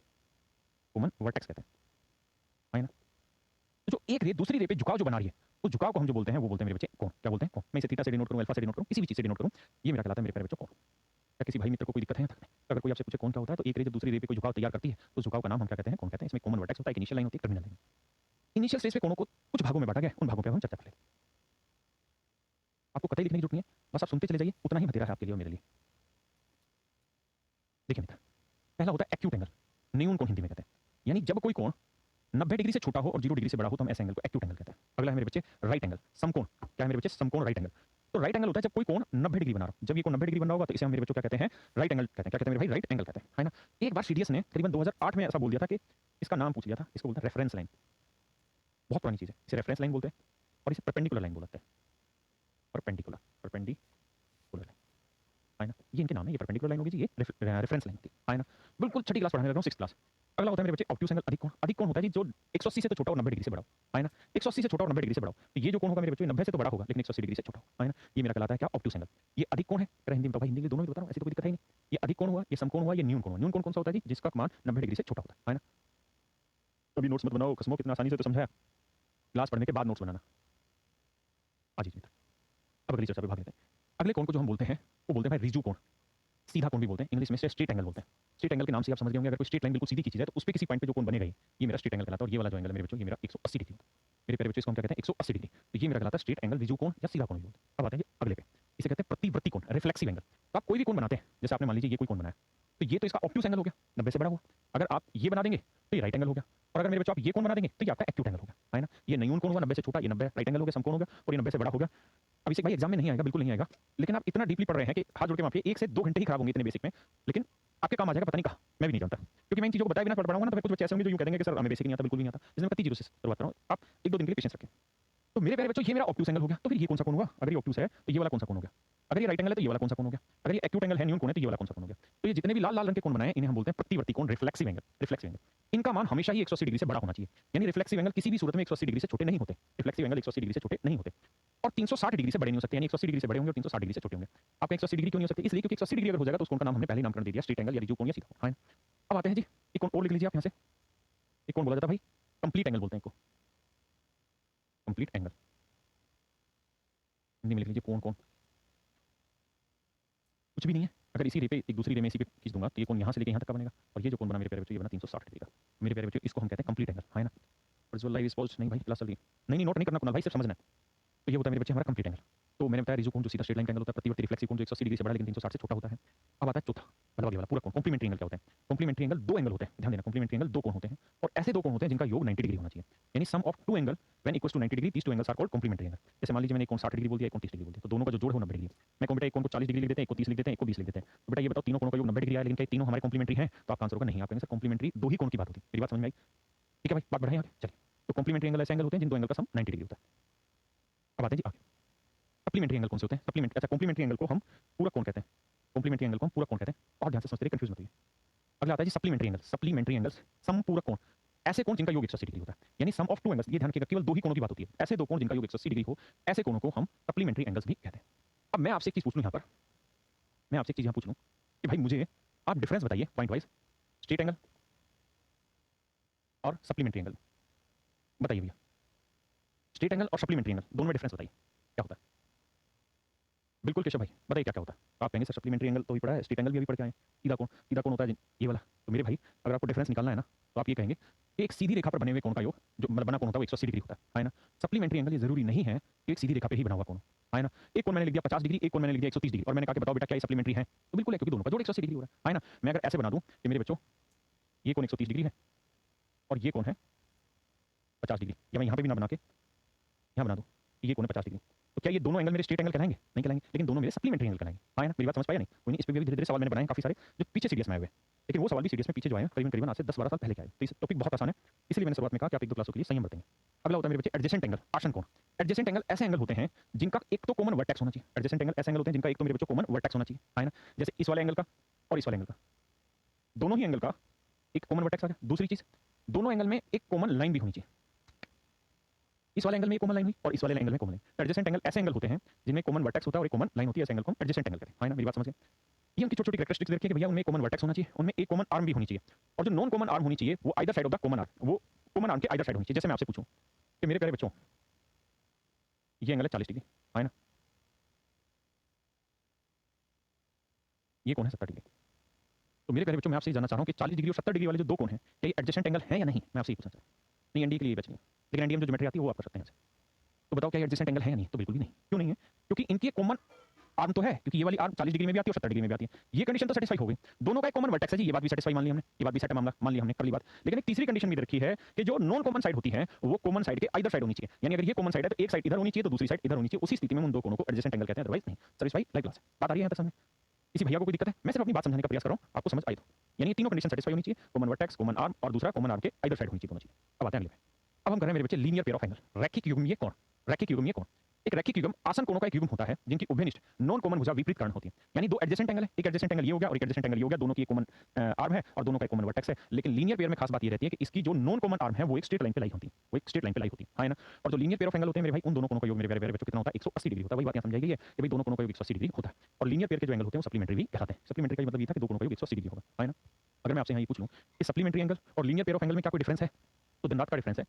कॉमन वर्टेक्स कहते हैं, है ना? तो जो एक रे दूसरी रे पे झुकाव जो बना रही है, उस झुकाव को हम जो बोलते हैं वो बोलते हैं मेरे बच्चे कोण। क्या बोलते हैं? कोण। मैं इसे थीटा से डिनोट करूँ, अल्फा से डिनोट करूँ, किसी भी चीज़ से डिनोट करूँ, ये मेरा कहलाता है मेरे प्यारे बच्चों कोण। क्या किसी भाई मित्र को कोई दिक्कत है यहाँ तक में? अगर कोई आपसे पूछे कोण क्या होता है, तो एक रे जब दूसरी रे पे कोई झुकाव तैयार करती है, तो उस झुकाव का नाम हम क्या कहते हैं? कोण कहते हैं। इसमें कॉमन वर्टेक्स होता है, एक इनिशियल लाइन होती है, टर्मिनल लाइन। इनिशियल स्टेज पे कोणों को कुछ भागों में बांटा गया है, उन भागों पे हम चर्चा कर लेंगे। आपको कतई लिखने की जरूरत नहीं है, बस आप सुनते चले जाइए, उतना ही मतेरा है आपके लिए और मेरे लिए। देखिए मित्र, पहला होता है एक्यूट एंगल, न्यून कोण हिंदी में कहते हैं। यानी जब कोई कोण 90 डिग्री से छोटा हो और 0 डिग्री से बड़ा हो, तो हम ऐसे एंगल को एक्यूट एंगल कहते हैं। अगला है मेरे बच्चे राइट एंगल, समकोण। क्या है मेरे बच्चे? समकोण राइट एंगल। तो राइट एंगल होता है जब कोई कोण 90 डिग्री बना रहा हो। जब ये कोण 90 डिग्री बन रहा होगा, तो इसे हम मेरे बच्चों क्या कहते हैं? राइट एंगल कहते हैं। क्या कहते हैं मेरे भाई? राइट एंगल कहते हैं, है ना? एक बार सीडीएस ने करीबन 2008 में ऐसा बोल दिया था कि इसका नाम पूछ लिया था, इसको बोलते हैं रेफरेंस लाइन। बहुत पुरानी चीज है, इसे रेफरेंस लाइन बोलते हैं और इसे परपेंडिकुलर लाइन बोलते हैं। परपेंडिकुलर लाइन, है ना? ये इनके नाम है, ये परपेंडिकुलर लाइन होगी जी, ये रेफरेंस लाइन होती है ना? बिल्कुल छठी क्लास पढ़ाने लगा हूं, 6th क्लास। अगला होता है मेरे बच्चे ऑब्ट्यूस एंगल, अधिक कोण। अधिक कोण होता है जी जो 180 से तो छोटा और 90 डिग्री से बड़ा हो, है ना? 180 से छोटा और 90 डिग्री से बड़ा हो, तो ये जो कोण होगा मेरे बच्चों 90 से तो बड़ा होगा, लेकिन 180 डिग्री से छोटा हो, है ना? ये मेरा कहलाता है क्या? Obtuse angle. ये अधिक कोण है, अगर हिंदी में तो भाई हिंदी में दोनों ही बता रहा हूं, ऐसी तो कोई दिक्कत है नहीं। ये अधिक कोण हुआ, ये समकोण हुआ, ये न्यून कोण हुआ। न्यून कोण कौन सा होता है जी? जिसका मान 90 डिग्री से छोटा होता है ना? कभी नोट्स मत बनाओ कसमों, कितना आसानी से तो समझाया, क्लास पढ़ने के बाद नोट्स बनाना। आ जी मित्र, अब अगली चर्चा पे भाग लेते हैं। अगले कोण को जो हम बोलते हैं वो बोलते हैं भाई रिजु कोण, सीधा कोण भी बोलते हैं, इंग्लिश में से स्ट्रेट एंगल बोलते हैं। स्ट्रेट एंगल के नाम से आप समझ गए होंगे, अगर कोई स्ट्रेट लाइन बिल्कुल सीधी खींची जाए तो उस पे किसी पॉइंट पे जो कोण बनेगा ये मेरा स्ट्रेट एंगल कहलाता है। और ये वाला जो एंगल है मेरे बच्चों, ये मेरा 180 डिग्री होता है। मेरे प्यारे बच्चों, इसको हम क्या कहते हैं? 180 डिग्री। तो ये मेरा कहलाता है स्ट्रेट एंगल, रिजु कोण या सीधा कोण भी बोलते हैं। अब आते हैं अगले पे, इसे कहते हैं प्रतिवर्ती कोण, रिफ्लेक्सिव एंगल। तो आप कोई भी कोण बनाते हैं, जैसे आपने मान लीजिए ये कोई कोण बनाया, तो ये तो इसका ऑब्ट्यूस एंगल हो गया, 90 से बड़ा हुआ। अगर आप ये बना देंगे तो ये राइट एंगल हो गया, और अगर मेरे बच्चों आप ये कोण बना देंगे तो ये आपका एक्यूट एंगल हो गया, है ना? ये न्यून कोण हुआ, 90 से छोटा, ये 90 राइट एंगल हो गया, समकोण हो गया, और ये 90 से बड़ा हो गया। अब इसे भाई एग्जाम में नहीं आएगा, बिल्कुल नहीं आएगा, लेकिन आप इतना डीपली पढ़ रहे हैं कि हाथ जोड़ के माफिए 1 से 2 घंटे ही खराब होंगे इतने बेसिक में, लेकिन आपके काम आ जाएगा, पता नहीं कहाँ, मैं भी नहीं जानता, क्योंकि मैं इन चीजों को बताए बिना पढ़ पढ़ाऊंगा ना, तो कुछ बच्चे ऐसे होंगे जो यूं कह देंगे कि सर हमें बेसिक नहीं आता, बिल्कुल भी नहीं आता। इसलिए मैं 30 जीरो से शुरुआत कर रहा हूं, आप 1-2 दिन के लिए पेशेंस रखें। तो मेरे प्यारे बच्चों, ये मेरा ऑब्ट्यूस एंगल हो गया, तो फिर ये कौन सा कोण हुआ? अगर ये ऑब्ट्यूस है तो ये वाला कौन सा कोण हो गया? अगर ये राइट एंगल है तो ये वाला कौन सा कोण हो गया? अगर ये एक्यूट एंगल है, न्यून कोण है, तो ये वाला कौन सा कोण हो गया? तो ये जितने भी लाल लाल रंग के कोण बनाए इन्हें हम बोलते हैं प्रतिवर्ती कोण, रिफ्लेक्सिव एंगल। रिफ्लेक्सिव एंगल, इनका मान हमेशा ही 180 डिग्री से बड़ा होना चाहिए, यानी रिफ्लेक्सिव एंगल किसी भी सूरत में 180 डिग्री से छोटे नहीं होते। रिफ्लेक्सिव एंगल 180 डिग्री से छोटे नहीं होते, और 360 डिग्री से बड़े नहीं हो सकते, यानी 180 डिग्री से बड़े होंगे और 360 डिग्री से छोटे होंगे। आपका 180 डिग्री क्यों नहीं हो सकते? इसलिए क्योंकि 180 डिग्री अगर हो जाएगा तो उस कोण का नाम हमने पहले ही नामकरण दे दिया, स्ट्रेट एंगल या रिजु कोण या सीधा कोण, है। अब आते हैं जी, एक कोण और लिख लीजिए आप यहाँ से। एक कोण बोला जाता है भाई कंप्लीट एंगल बोलते हैं इनको, कंप्लीट एंगल। हिंदी में लिख लीजिए कोण। कोण कुछ भी नहीं है, अगर इसी रे पे एक दूसरी रे में इसी पे खींच दूंगा तो ये कोण यहाँ से लेके यहाँ तक का बनेगा, और ये जो कोण बना मेरे प्यारे बच्चों, ये बना 360 डिग्री का। मेरे प्यारे बच्चों, इसको हम कहते हैं कंप्लीट एंगल, है ना? प्रज्वल लाइव स्पोर्ट्स नहीं भाई, क्लास चल रही है। नहीं नोट नहीं करना कुणाल भाई, सिर्फ समझना है। तो ये होता है मेरे बच्चे हमारा कंप्लीट एंगल। तो मैंने बताया रिजु कोण जो सीधा स्ट्रेट लाइन का एंगल होता है, प्रतिवर्ती रिफ्लेक्सिव कोण जो 180 डिग्री से बड़ा लेकिन 360 से छोटा होता है। अब आता है चौथा, मतलब ये वाला पूरा कोण, कॉम्प्लीमेंट्री एंगल क्या होता है? कॉम्प्लीमेंट्री एंगल 2 एंगल होते हैं, ध्यान देना, कॉम्प्लीमेंट्री एंगल 2 कोण होते हैं, और ऐसे 2 कोण होते हैं जिनका योग 90 डिग्री होना चाहिए, यानी sum of 2 angle when equals to 90 degree, these 2 angles are called complementary angle. जैसे मान लीजिए मैंने एक कोण 60 डिग्री बोल दिया, एक कोण 30 डिग्री बोल दिया, तो दोनों का जो जोड़ है वो 90 डिग्री। मैं कहूं बेटा एक कोण को 40 डिग्री लिख देते हैं, एक को 30 लिख देते हैं, एक को 20 लिख देते हैं, तो बेटा ये बताओ तीनों कोणों का योग 90 डिग्री आया, लेकिन क्या तीनों हमारे कॉम्प्लीमेंट्री हैं? तो आपका आंसर होगा नहीं। आप कहेंगे सर कॉम्प्लीमेंट्री 2 ही कोण की बात होती है। मेरी बात समझ में आई? ठीक है भाई, बात बढ़ाएं आगे, चलिए। तो कॉम्प्लीमेंट्री एंगल ऐसे एंगल होते हैं जिन 2 एंगल का सम 90 डिग्री होता है। अब आते हैं जी आगे। अब सप्लीमेंट्री एंगल कौन से होते हैं? सप्लीमेंट अच्छा कॉम्प्लीमेंट्री एंगल को हम पूरक कोण कहते हैं। कॉम्प्लीमेंट्री एंगल को हम पूरक कोण कहते हैं। और ध्यान से समझते रहिए, कंफ्यूज मत होइए। अगला आता है जी सप्लीमेंट्री एंगल। सप्लीमेंट्री एंगल्स समपूरक कोण, ऐसे कोण जिनका योग 180 डिग्री होता है, यानी सम ऑफ टू एंगल्स। ये ध्यान रखिएगा, केवल दो ही कोणों की बात होती है। ऐसे दो कोण जिनका योग 180 डिग्री हो, ऐसे कोणों को हम सप्लीमेंट्री एंगल्स भी कहते हैं। अब मैं आपसे एक चीज पूछ लूं यहां पर, मैं आपसे एक चीज यहां पूछ लूं कि भाई मुझे आप डिफरेंस बताइए पॉइंट वाइज, स्ट्रेट एंगल और सप्लीमेंट्री एंगल। बताइए भैया, स्ट्रेट एंगल और सप्लीमेंट्री एंगल दोनों में डिफरेंस बताइए क्या होता है। बिल्कुल केशव भाई, बताइए क्या क्या होता है। आप कहेंगे सर सप्लीमेंट्री एंगल तो भी पढ़ा है, स्ट्रेट एंगल भी अभी पढ़ के आए हैं। सीधा कोण होता है ये वाला। तो मेरे भाई अगर आपको डिफरेंस निकालना है ना, तो आप ये कहेंगे कि एक सीधी रेखा पर बने हुए कोण का योग, जो मतलब बना कोण होता है वो 180 डिग्री होता है ना। सप्लीमेंट्री एंगल ये जरूरी नहीं है कि एक सीधी रेखा पे ही बना हुआ कोण है ना। एक कोण मैंने लिख दिया 50 डिग्री, एक कोण मैंने लिख दिया 130 डिग्री, और मैंने कहा कि बताओ बेटा क्या ये सप्लीमेंट्री है? तो बिल्कुल है, क्योंकि दोनों का जोड़ 180 डिग्री हो रहा है ना। मैं अगर ऐसे बना दूं कि मेरे बच्चों ये कोण 130 डिग्री है और ये कोण है 50 डिग्री, या मैं यहां पे भी ना बना के यहाँ बना दूं कि ये कोण है 50 डिग्री, तो क्या ये दोनों एंगल मेरे स्ट्रेट एंगल कहलाएंगे? नहीं कहलाएंगे, लेकिन दोनों मेरे सप्लीमेंट्री एंगल कहलाएंगे। हाँ है ना, मेरी बात समझ पाया नहीं? कोई नहीं, इस पे भी धीरे-धीरे सवाल मैंने बनाए काफी सारे जो पीछे सीडीएस में आए हुए, लेकिन वो सवाल भी सीडीएस में पीछे जो आए हैं करीबन आज से 10-12 साल पहले के आए। तो इस टॉपिक बहुत आसान है, इसलिए मैंने शुरुआत में कहा कि आप एक दो क्लासों के लिए संयम बरतेंगे। अगला होता है मेरे बच्चे एडजेसेंट एंगल, आसन कोण। एडजेसेंट एंगल ऐसे एंगल होते हैं जिनका एक तो कॉमन वर्टेक्स होना चाहिए। एडजेसेंट एंगल ऐसे एंगल होते हैं जिनका एक तो मेरे बच्चों कॉमन वर्टेक्स होना चाहिए, है ना। जैसे इस वाले एंगल का और इस वाले एंगल का, दोनों ही एंगल का एक कॉमन वर्टेक्स आ गया। दूसरी चीज, दोनों एंगल में एक कॉमन लाइन भी होनी चाहिए। इस वाले एंगल में कॉमन लाइन हुई और इस वाले एंगल में कॉमन लाइन। एडजेसेंट एंगल ऐसे एंगल होते हैं जिनमें कॉमन वर्टेक्स होता है और एक कॉमन लाइन होती है, ऐसे एंगल को हम एडजेसेंट एंगल कहते हैं, है ना। मेरी बात समझ गए? ये उनकी छोटी-छोटी कैरेक्टरिस्टिक्स देखिए कि भैया उनमें कॉमन वर्टेक्स होना चाहिए, उनमें एक कॉमन आर्म भी होनी चाहिए, और जो नॉन कॉमन आर्म होनी चाहिए वो either side of the common arm, वो कॉमन आर्म के आइदर साइड होनी चाहिए। जैसे मैं आपसे पूछूं कि मेरे प्यारे बच्चों ये एंगल है 40 डिग्री, है ना, ये कौन है 70 डिग्री। तो मेरे प्यारे बच्चों मैं आपसे ये जानना चाह रहा हूं कि 40 डिग्री और 70 डिग्री वाले जो दो कोण हैं, क्या ये एडजेसेंट एंगल है या नहीं? मैं आपसे ये पूछना चाह रहा हूं। नहीं, एनडीए के लिए बच नहीं, लेकिन एनडीए में जो ज्योमेट्री आती है वो आप कर सकते हैं। तो बताओ क्या ये एडजेसेंट एंगल है या नहीं? तो बिल्कुल भी नहीं। क्यों नहीं है? क्योंकि इनकी एक कॉमन आर्म तो है, क्योंकि ये वाली आर्म 40 डिग्री में भी आती है और 70 डिग्री में भी आती है। ये कंडीशन तो सेटिस्फाई हो गई। दोनों का एक कॉमन वर्टेक्स है जी, ये बात भी सेटिस्फाई मान ली हमने, ये बात भी सेट है, मामला मान लिया हमने, कर ली बात। लेकिन एक तीसरी कंडीशन भी रखी है कि जो नॉन कॉमन साइड होती है वो कॉमन साइड के आइदर साइड होनी चाहिए। यानी अगर ये कॉमन साइड है तो एक साइड इधर होनी चाहिए तो दूसरी साइड इधर होनी चाहिए। उसी स्थिति में उन दो कोणों को एडजेसेंट एंगल कहते हैं, अदरवाइज नहीं। Satisfy like class. बात आ रही है यहां तक समझ? किसी भैया को कोई दिक्कत है? मैं सिर्फ अपनी बात समझाने का प्रयास कर रहा हूं, आपको समझ आई तो। यानी ये तीनों कंडीशन सेटिस्फाई होनी चाहिए, कॉमन वर्टेक्स, कॉमन आर्म और दूसरा कॉमन आर्म के आइदर साइड होनी चाहिए, दोनों चीजें। अब आते हैं अगले पे। अब हम कर रहे हैं मेरे बच्चे लीनियर पेयर ऑफ एंगल, रैखिक युग्मीय कोण। रैखिक युग्मीय कोण, एक रैखिक युग्म आसन कोणों का एक युग्म होता है जिनकी उभयनिष्ठ नॉन कॉमन भुजा विपरीत कर्ण होती है। यानी दो एडजेसेंट एंगल है, एक एडजेसेंट एंगल ये हो गया और एक एडजेसेंट एंगल ये हो गया, दोनों की एक कॉमन आर्म है और दोनों का एक कॉमन वर्टेक्स है। लेकिन लीनियर पेयर में खास बात ये रहती है कि इसकी जो नॉन कॉमन आर्म है वो एक स्ट्रेट लाइन पे लाई होती है, वो एक स्ट्रेट लाइन पे लाई होती है ना। और जो लीनियर पेयर ऑफ एंगल होते हैं मेरे भाई, उन दोनों कोणों का योग मेरे प्यारे बच्चों कितना होता है? 180 डिग्री होता है। वही बात यहां समझाई गई है कि भाई दोनों कोणों का योग 180 डिग्री होता है। और लीनियर पेयर के जो एंगल होते हैं वो सप्लीमेंट्री भी कहलाते हैं। सप्लीमेंट्री का मतलब ये था कि दो कोणों का योग 180 डिग्री होगा, है ना। अगर मैं आपसे यहां ये पूछ लूं कि सप्लीमेंट्री एंगल और लीनियर पेयर ऑफ एंगल में क्या कोई डिफरेंस है, तो दिन रात का डिफरेंस है।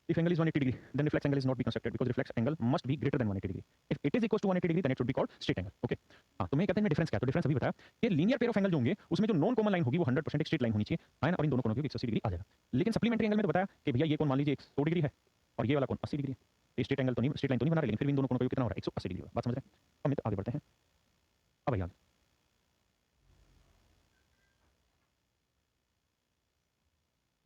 If angle is 180 degree, then reflex angle is not be constructed because reflex angle must be greater than 180 degree. If it is equal to 180 degree, then it should be called straight angle. Okay? हाँ, तो मैं कहते हैं difference क्या है? तो difference अभी बताया कि लीनियर पेयर ऑफ एंगल जो होंगे उसमें जो नॉन कॉमन लाइन होगी वो 100% एक स्ट्रेट लाइन होनी चाहिए, है ना, और इन दोनों कोणों की 180 डिग्री आ जाएगा। लेकिन सप्लीमेंट्री एंगल में तो बताया कि भैया ये कोण मान लीजिए 100 डिग्री है और ये वाला कोण 80 डिग्री है। तो स्ट्रेट एंगल तो नहीं, स्ट्रेट लाइन तो नहीं बना रहे, लेकिन फिर भी इन दोनों कोणों का योग कितना हो रहा है? 180 डिग्री। बात समझ रहे हैं? अब हम आगे बढ़ते हैं। अब आइए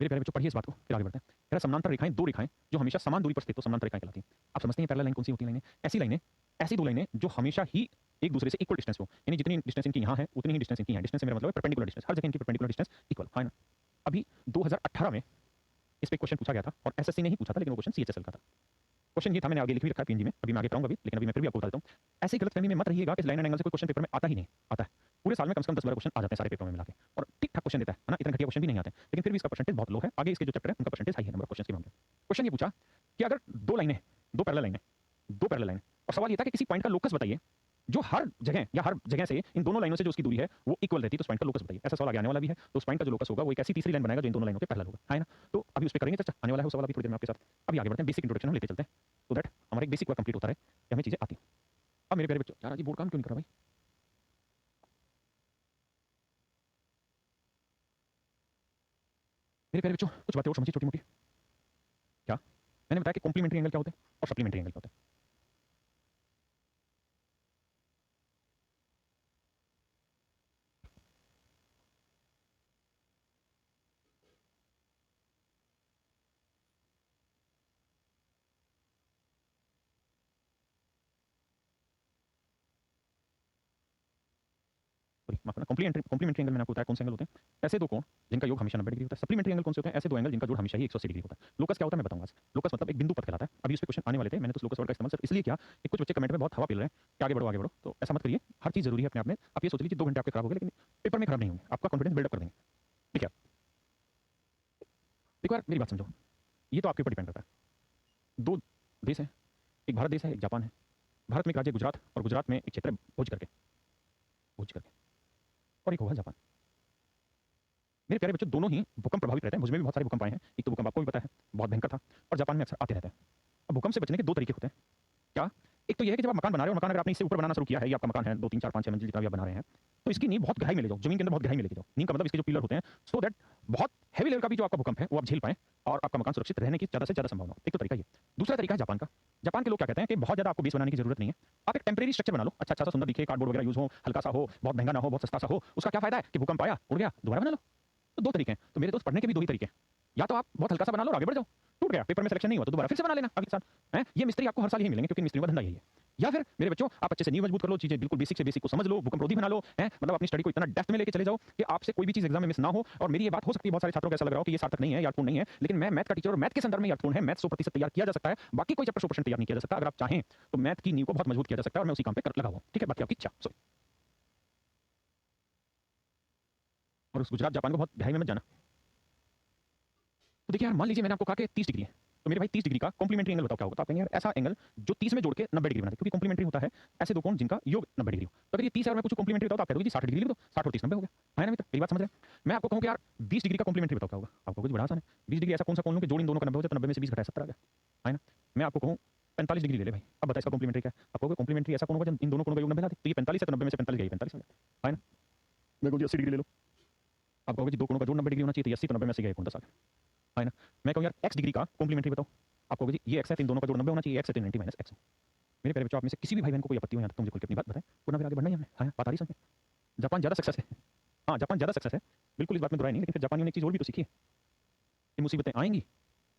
मेरे प्यारे बच्चों पढ़िए इस बात को, फिर आगे बढ़ते हैं। कह रहा समानांतर रेखाएं, दो रेखाएं जो हमेशा समान दूरी पर स्थित हो समानांतर रेखाएं कहलाती हैं। आप समझते हैं पैरेलल लाइन कौन सी होती है? लाइनें, ऐसी लाइनें, ऐसी दो लाइनें जो हमेशा ही एक दूसरे से इक्वल डिस्टेंस हो, यानी जितनी डिस्टेंस इनकी यहाँ है उतनी ही डिस्टेंस इनकी यहाँ। डिस्टेंस से मेरा मतलब है परपेंडिकुलर डिस्टेंस, हर जगह इनकी परपेंडिकुलर डिस्टेंस इक्वल, है ना। अभी 2018 में इस पे क्वेश्चन पूछा गया था और एसएससी ने ही पूछा था, लेकिन वो क्वेश्चन सीएचएसएल का था। क्वेश्चन ये था, मैंने आगे लिख भी रखा है पीएनजी में, अभी मैं आगे पढ़ाऊंगा भी, लेकिन अभी मैं फिर भी आपको बता देता हूँ। ऐसी गलतफहमी में मत रहिएगा कि लाइन एंड एंगल से कोई क्वेश्चन पेपर में आता ही नहीं। आता है, पूरे साल में कम से कम 10-12 क्वेश्चन आ जाते हैं सारे पेपर में मिला के, और ठीक ठाक क्वेश्चन देता है ना, इतने घटिया क्वेश्चन भी नहीं आते, लेकिन फिर भी इसका परसेंटेज बहुत लो है। आगे इसके जो चैप्टर है उनका परसेंटेज हाई है नंबर ऑफ क्वेश्चन के मामले में। क्वेश्चन ये पूछा कि अगर दो लाइनें, दो पैरेलल लाइनें, दो पैरेलल लाइनें, और सवाल ये था कि किसी पॉइंट का लोकस बताइए जो हर जगह या हर जगह से इन दोनों लाइनों से जो उसकी दूरी है वो इक्वल रहती है, तो उस पॉइंट का लोकस बताइए। ऐसा सवाल आगे आने वाला भी है, तो उस पॉइंट का जो लोकस होगा वो एक ऐसी तीसरी लाइन बनाएगा जो इन दोनों लाइनों के पैरेलल होगा, है ना। तो अभी उस पर करेंगे चर्चा, आने वाला है वो सवाल अभी थोड़ी देर में आपके साथ। अभी आगे बढ़ते हैं, बेसिक इंट्रोडक्शन हम लेते चलते हैं, तो दैट हमारा एक बेसिक वर्क कंप्लीट होता है कि हमें चीजें आती हैं। अब मेरे प्यारे बच्चों, यार आज ये बोर्ड काम क्यों नहीं कर रहा भाई? मेरे प्यारे बच्चों कुछ बातें और समझिए छोटी मोटी। क्या मैंने बताया कि कॉम्प्लीमेंट्री एंगल क्या होते हैं और सप्लीमेंट्री एंगल क्या होते हैं। माफ करना, कॉम्प्लीमेंट्री एंगल मैंने आपको बताया कौन से एंगल होते हैं, ऐसे दो कोण जिनका योग हमेशा 90 डिग्री होता है। सप्लीमेंट्री एंगल कौन से होते हैं, ऐसे दो एंगल जिनका जोड़ हमेशा ही 180 डिग्री होता है। लोकस क्या होता है मैं बताऊंगा आज। लोकस मतलब एक बिंदु पथ कहलाता है। अभी इस पे क्वेश्चन आने वाले थे, मैंने तो लोकस वर्ड का इस्तेमाल सिर्फ इसलिए किया कि कुछ बच्चे कमेंट में बहुत हवा पील रहे हैं कि आगे बढ़ो, तो ऐसा मत करिए। हर चीज जरूरी है अपने आप में। आप ये सोच लीजिए 2 घंटे आपके खराब हो गए, लेकिन पेपर में खराब नहीं होंगे, आपका कॉन्फिडेंस बिल्डअप कर देंगे। ठीक है, देखो यार मेरी बात समझो, ये तो आपके ऊपर डिपेंड करता है। दो देश हैं, एक भारत देश है, एक जापान है। भारत में एक राज्य गुजरात, और गुजरात में एक क्षेत्र है भोज करके, और एक होगा जापान। मेरे प्यारे बच्चों, दोनों ही भूकंप प्रभावित रहते हैं। मुझ में भी बहुत सारे भूकंप आए हैं। एक तो भूकंप आपको भी पता है बहुत भयंकर था, और जापान में अक्सर आते रहते हैं। अब भूकंप से बचने के दो तरीके होते हैं। क्या? एक तो यह है कि जब आप मकान बना रहे हो, मकान अगर आपने इससे ऊपर बनाना शुरू किया है, ये आपका मकान है 2 3 4 5 6 मंजिल जितना भी आप बना रहे हैं, तो इसकी नींव बहुत गहराई में ले जाओ, जमीन के अंदर बहुत गहराई में लेके जाओ। नींव का मतलब इसके जो पिलर होते हैं, सो दैट बहुत हेवी लेवल का भी जो आपका भूकंप है वो आप झेल पाएं, और आपका मकान सुरक्षित रहने की ज़्यादा से ज़्यादा संभावना हो। एक तो तरीका ये। दूसरा तरीका है जापान का। जापान के लोग क्या कहते हैं कि बहुत ज़्यादा आपको बेस बनाने की जरूरत नहीं है, आप एक टेम्परेरी स्ट्रक्चर बना लो, अच्छा अच्छा सा सुंदर दिखे, कार्डबोर्ड वगैरह यूज हो, हल्का सा हो, बहुत महंगा ना हो, बहुत सस्ता सा हो। उसका क्या फायदा है कि भूकंप आया उड़ गया, दोबारा बना लो। तो दो तरीके हैं। तो मेरे दोस्त पढ़ने के भी दो ही तरीके हैं। या तो आप बहुत हल्का सा बना लो और आगे बढ़ जाओ, टूट गया, पेपर में सिलेक्शन नहीं हुआ तो दोबारा फिर से बना लेना अगले साल है। ये मिस्त्री आपको हर साल यही मिलेंगे, क्योंकि मिस्त्रियों का धंधा यही है। या फिर मेरे बच्चों, आप अच्छे से नींव मजबूत कर लो, चीजें बिल्कुल बेसिक से बेसिक को समझ लो, भूकंप रोधी बना लो, है मतलब अपनी स्टडी को इतना डेप्थ में लेके चले जाओ कि आपसे कोई भी चीज एग्जाम में मिस ना हो। और मेरी ये बात हो सकती है बहुत सारे छात्रों को ऐसा लग रहा हो कि ये सार्थक नहीं है, यादपूर्ण नहीं है, लेकिन मैं मैथ का टीचर और मैथ के संदर्भ में यादपूर्ण है। मैथ 100% तैयार किया जा सकता है, बाकी कोई चैप्टर 100% तैयार नहीं किया जा सकता। अगर आप चाहें तो मैथ की नींव को बहुत मजबूत किया जा सकता है, और मैं उसी काम पे कर लगा हुआ हूं। ठीक है, बाकी आपकी इच्छा। और उस गुजरात जापान को बहुत गहराई में मत जाना। तो देखिए यार, मान लीजिए मैंने आपको कहा कि 30 डिग्री है, तो मेरे भाई 30 डिग्री का कॉम्प्लीमेंट्री एंगल बताओ क्या होगा। तो आप कहेंगे यार ऐसा एंगल जो 30 में जोड़ के 90 डिग्री बना दे, क्योंकि कॉम्प्लीमेंट्री होता है ऐसे दो कोण जिनका योग 90 डिग्री हो। तो अगर ये 30 है और मैं कुछ कॉम्प्लीमेंट्री बताऊं तो आप कह दोगे जी 60 डिग्री लिख दो, 60 और 30 90 हो गया, है ना मित्र? मेरी बात समझ रहे हैं? मैं आपको कहूं कि यार 20 डिग्री का कॉम्प्लीमेंट्री बताओ क्या होगा, आप कहोगे बड़ा आसान है, 20 डिग्री ऐसा कौन सा कोण लूं कि जोड़ इन दोनों का 90 हो जाए, तो 90 में से 20 घटाए 70 आ गया, है ना? मैं आपको कहूं 45 डिग्री ले ले भाई, अब बता इसका कॉम्प्लीमेंट्री क्या है? आप कहोगे कॉम्प्लीमेंट्री ऐसा कोण होगा जब इन दोनों कोणों का योग 90 ला दे, तो ये 45 है तो 90 में से 45 गई 45 आ गया, है ना? मैं कहूं जी 80 डिग्री ले लो, आप कहोगे जी दो कोणों का जोड़ 90 डिग्री होना चाहिए, तो 80 तो 90 में से गए कोण 10 आ गया, है ना? मैं कहूं यार x डिग्री का कॉम्प्लीमेंट्री बताओ, आप कहोगे जी ये x है तो इन दोनों का जोड़ 90 होना चाहिए, x है तो 90 माइनस x। मेरे प्यारे बच्चों, आप में से किसी भी भाई बहन को कोई आपत्ति हो यहाँ तक तो मुझे खुल के अपनी बात बताएं, वरना फिर आगे बढ़ना ही हमने। हाँ बात आ रही समझ में? जापान ज़्यादा सक्सेस है। हाँ जापान ज़्यादा सक्सेस है, बिल्कुल इस बात में बुराई नहीं, लेकिन फिर जापानियों ने एक चीज़ और भी तो सीखी है। ये मुसीबतें आएंगी,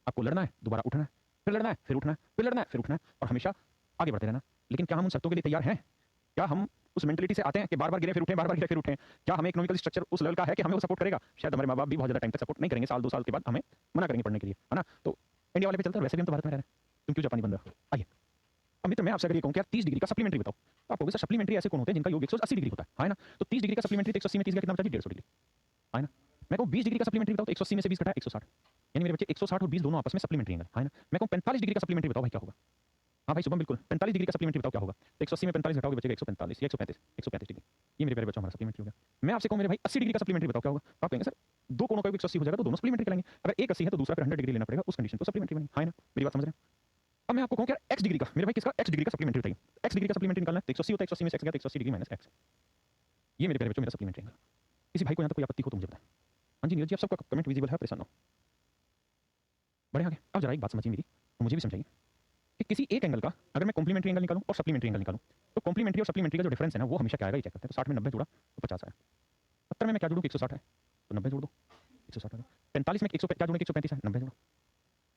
आपको लड़ना है, दोबारा उठना है, फिर लड़ना है, फिर उठना है, फिर लड़ना है, फिर उठना है, और हमेशा आगे बढ़ते रहना। लेकिन क्या हम उन शर्तों के लिए तैयार हैं? क्या हम उस मेंटलिटी से आते हैं कि बार बार गिरे फिर उठें, बार बार गिरे फिर उठें? क्या हमें इकोनॉमिकल स्ट्रक्चर उस लेवल का है कि हमें वो सपोर्ट करेगा? शायद हमारे माँ बाप भी बहुत ज़्यादा टाइम तक सपोर्ट नहीं करेंगे, साल 2 साल के बाद हमें मना करेंगे पढ़ने के लिए, है ना? तो इंडिया वाले पे चलता है, वैसे भी हम तो भारत में रह रहे हैं, तुम क्यों जापानी बन रहे हो? आइए अब मित्र, मैं आपसे अगर ये कहूं कि यार 30 डिग्री का सप्लीमेंट्री बताओ, तो आप कहोगे सर सप्लीमेंट्री ऐसे कौन होते हैं जिनका योग 180 डिग्री होता है ना? तो 30 डिग्री का सप्लीमेंट्री तो 180 में 30 का कितना बचा जी 150 डिग्री, है ना? मैं कहूं 20 डिग्री का सप्लीमेंट्री बताओ, तो 180 में से 20 घटाया 160, यानी मेरे बच्चे 160 और 20 दोनों आपस में सप्लीमेंट्री एंगल, है ना? मैं कहूं 45 डिग्री का सप्लीमेंट्री बताओ भाई क्या होगा? हाँ भाई शुभम बिल्कुल, 45 डिग्री का सप्लीमेंट्री बताओ क्या होगा? तो 180 में 45 घटाओगे बचेगा 145 या 135 डिग्री। ये मेरे प्यारे बच्चों हमारा सप्लीमेंट्री हो गया। मैं आपसे कहूं मेरे भाई 80 डिग्री का सप्लीमेंट्री बताओ क्या होगा? तो आप कहेंगे सर दो कोणों का योग 180 हो जाएगा तो दोनों सप्लीमेंट्री कहलाएंगे। अगर एक 80 है तो दूसरा फिर 100 डिग्री लेना पड़ेगा, उस कंडीशन को सप्लीमेंट्री बनेगी, है ना? मेरी बात समझ रहे हैं? अब मैं आपको कहूं कि यार x डिग्री का, मेरे भाई किसका x डिग्री का सप्लीमेंट्री बताइए। x डिग्री का सप्लीमेंट्री निकालना है तो 180 होता है, 180 में से x गया तो 180 डिग्री माइनस x। ये मेरे प्यारे बच्चों मेरा सप्लीमेंट्री एंगल। किसी भाई को यहाँ तक कोई आपत्ति हो तो मुझे बताएं। हाँ जी नीरज जी, आप सबका कमेंट विजिबल है, परेशान हो। बढ़े आगे, अब जरा एक बात समझिए मेरी, तो मुझे भी समझाइए कि किसी एक एंगल का अगर मैं कॉम्प्लीमेंट्री एंगल निकालूं और सप्लीमेंट्री एंगल निकालूं, तो कॉम्प्लीमेंट्री और सप्लीमेंट्री का जो डिफरेंस है ना वो हमेशा क्या आएगा ये चेक करते हैं। तो 60 में 90 जोड़ा तो 50 आया, 70 में मैं क्या जोड़ूं कि 160 है तो 90 जोड़ दो 160 आ गया, 45 में 100 क्या जोड़ूं कि 135 है 90 जोड़ो,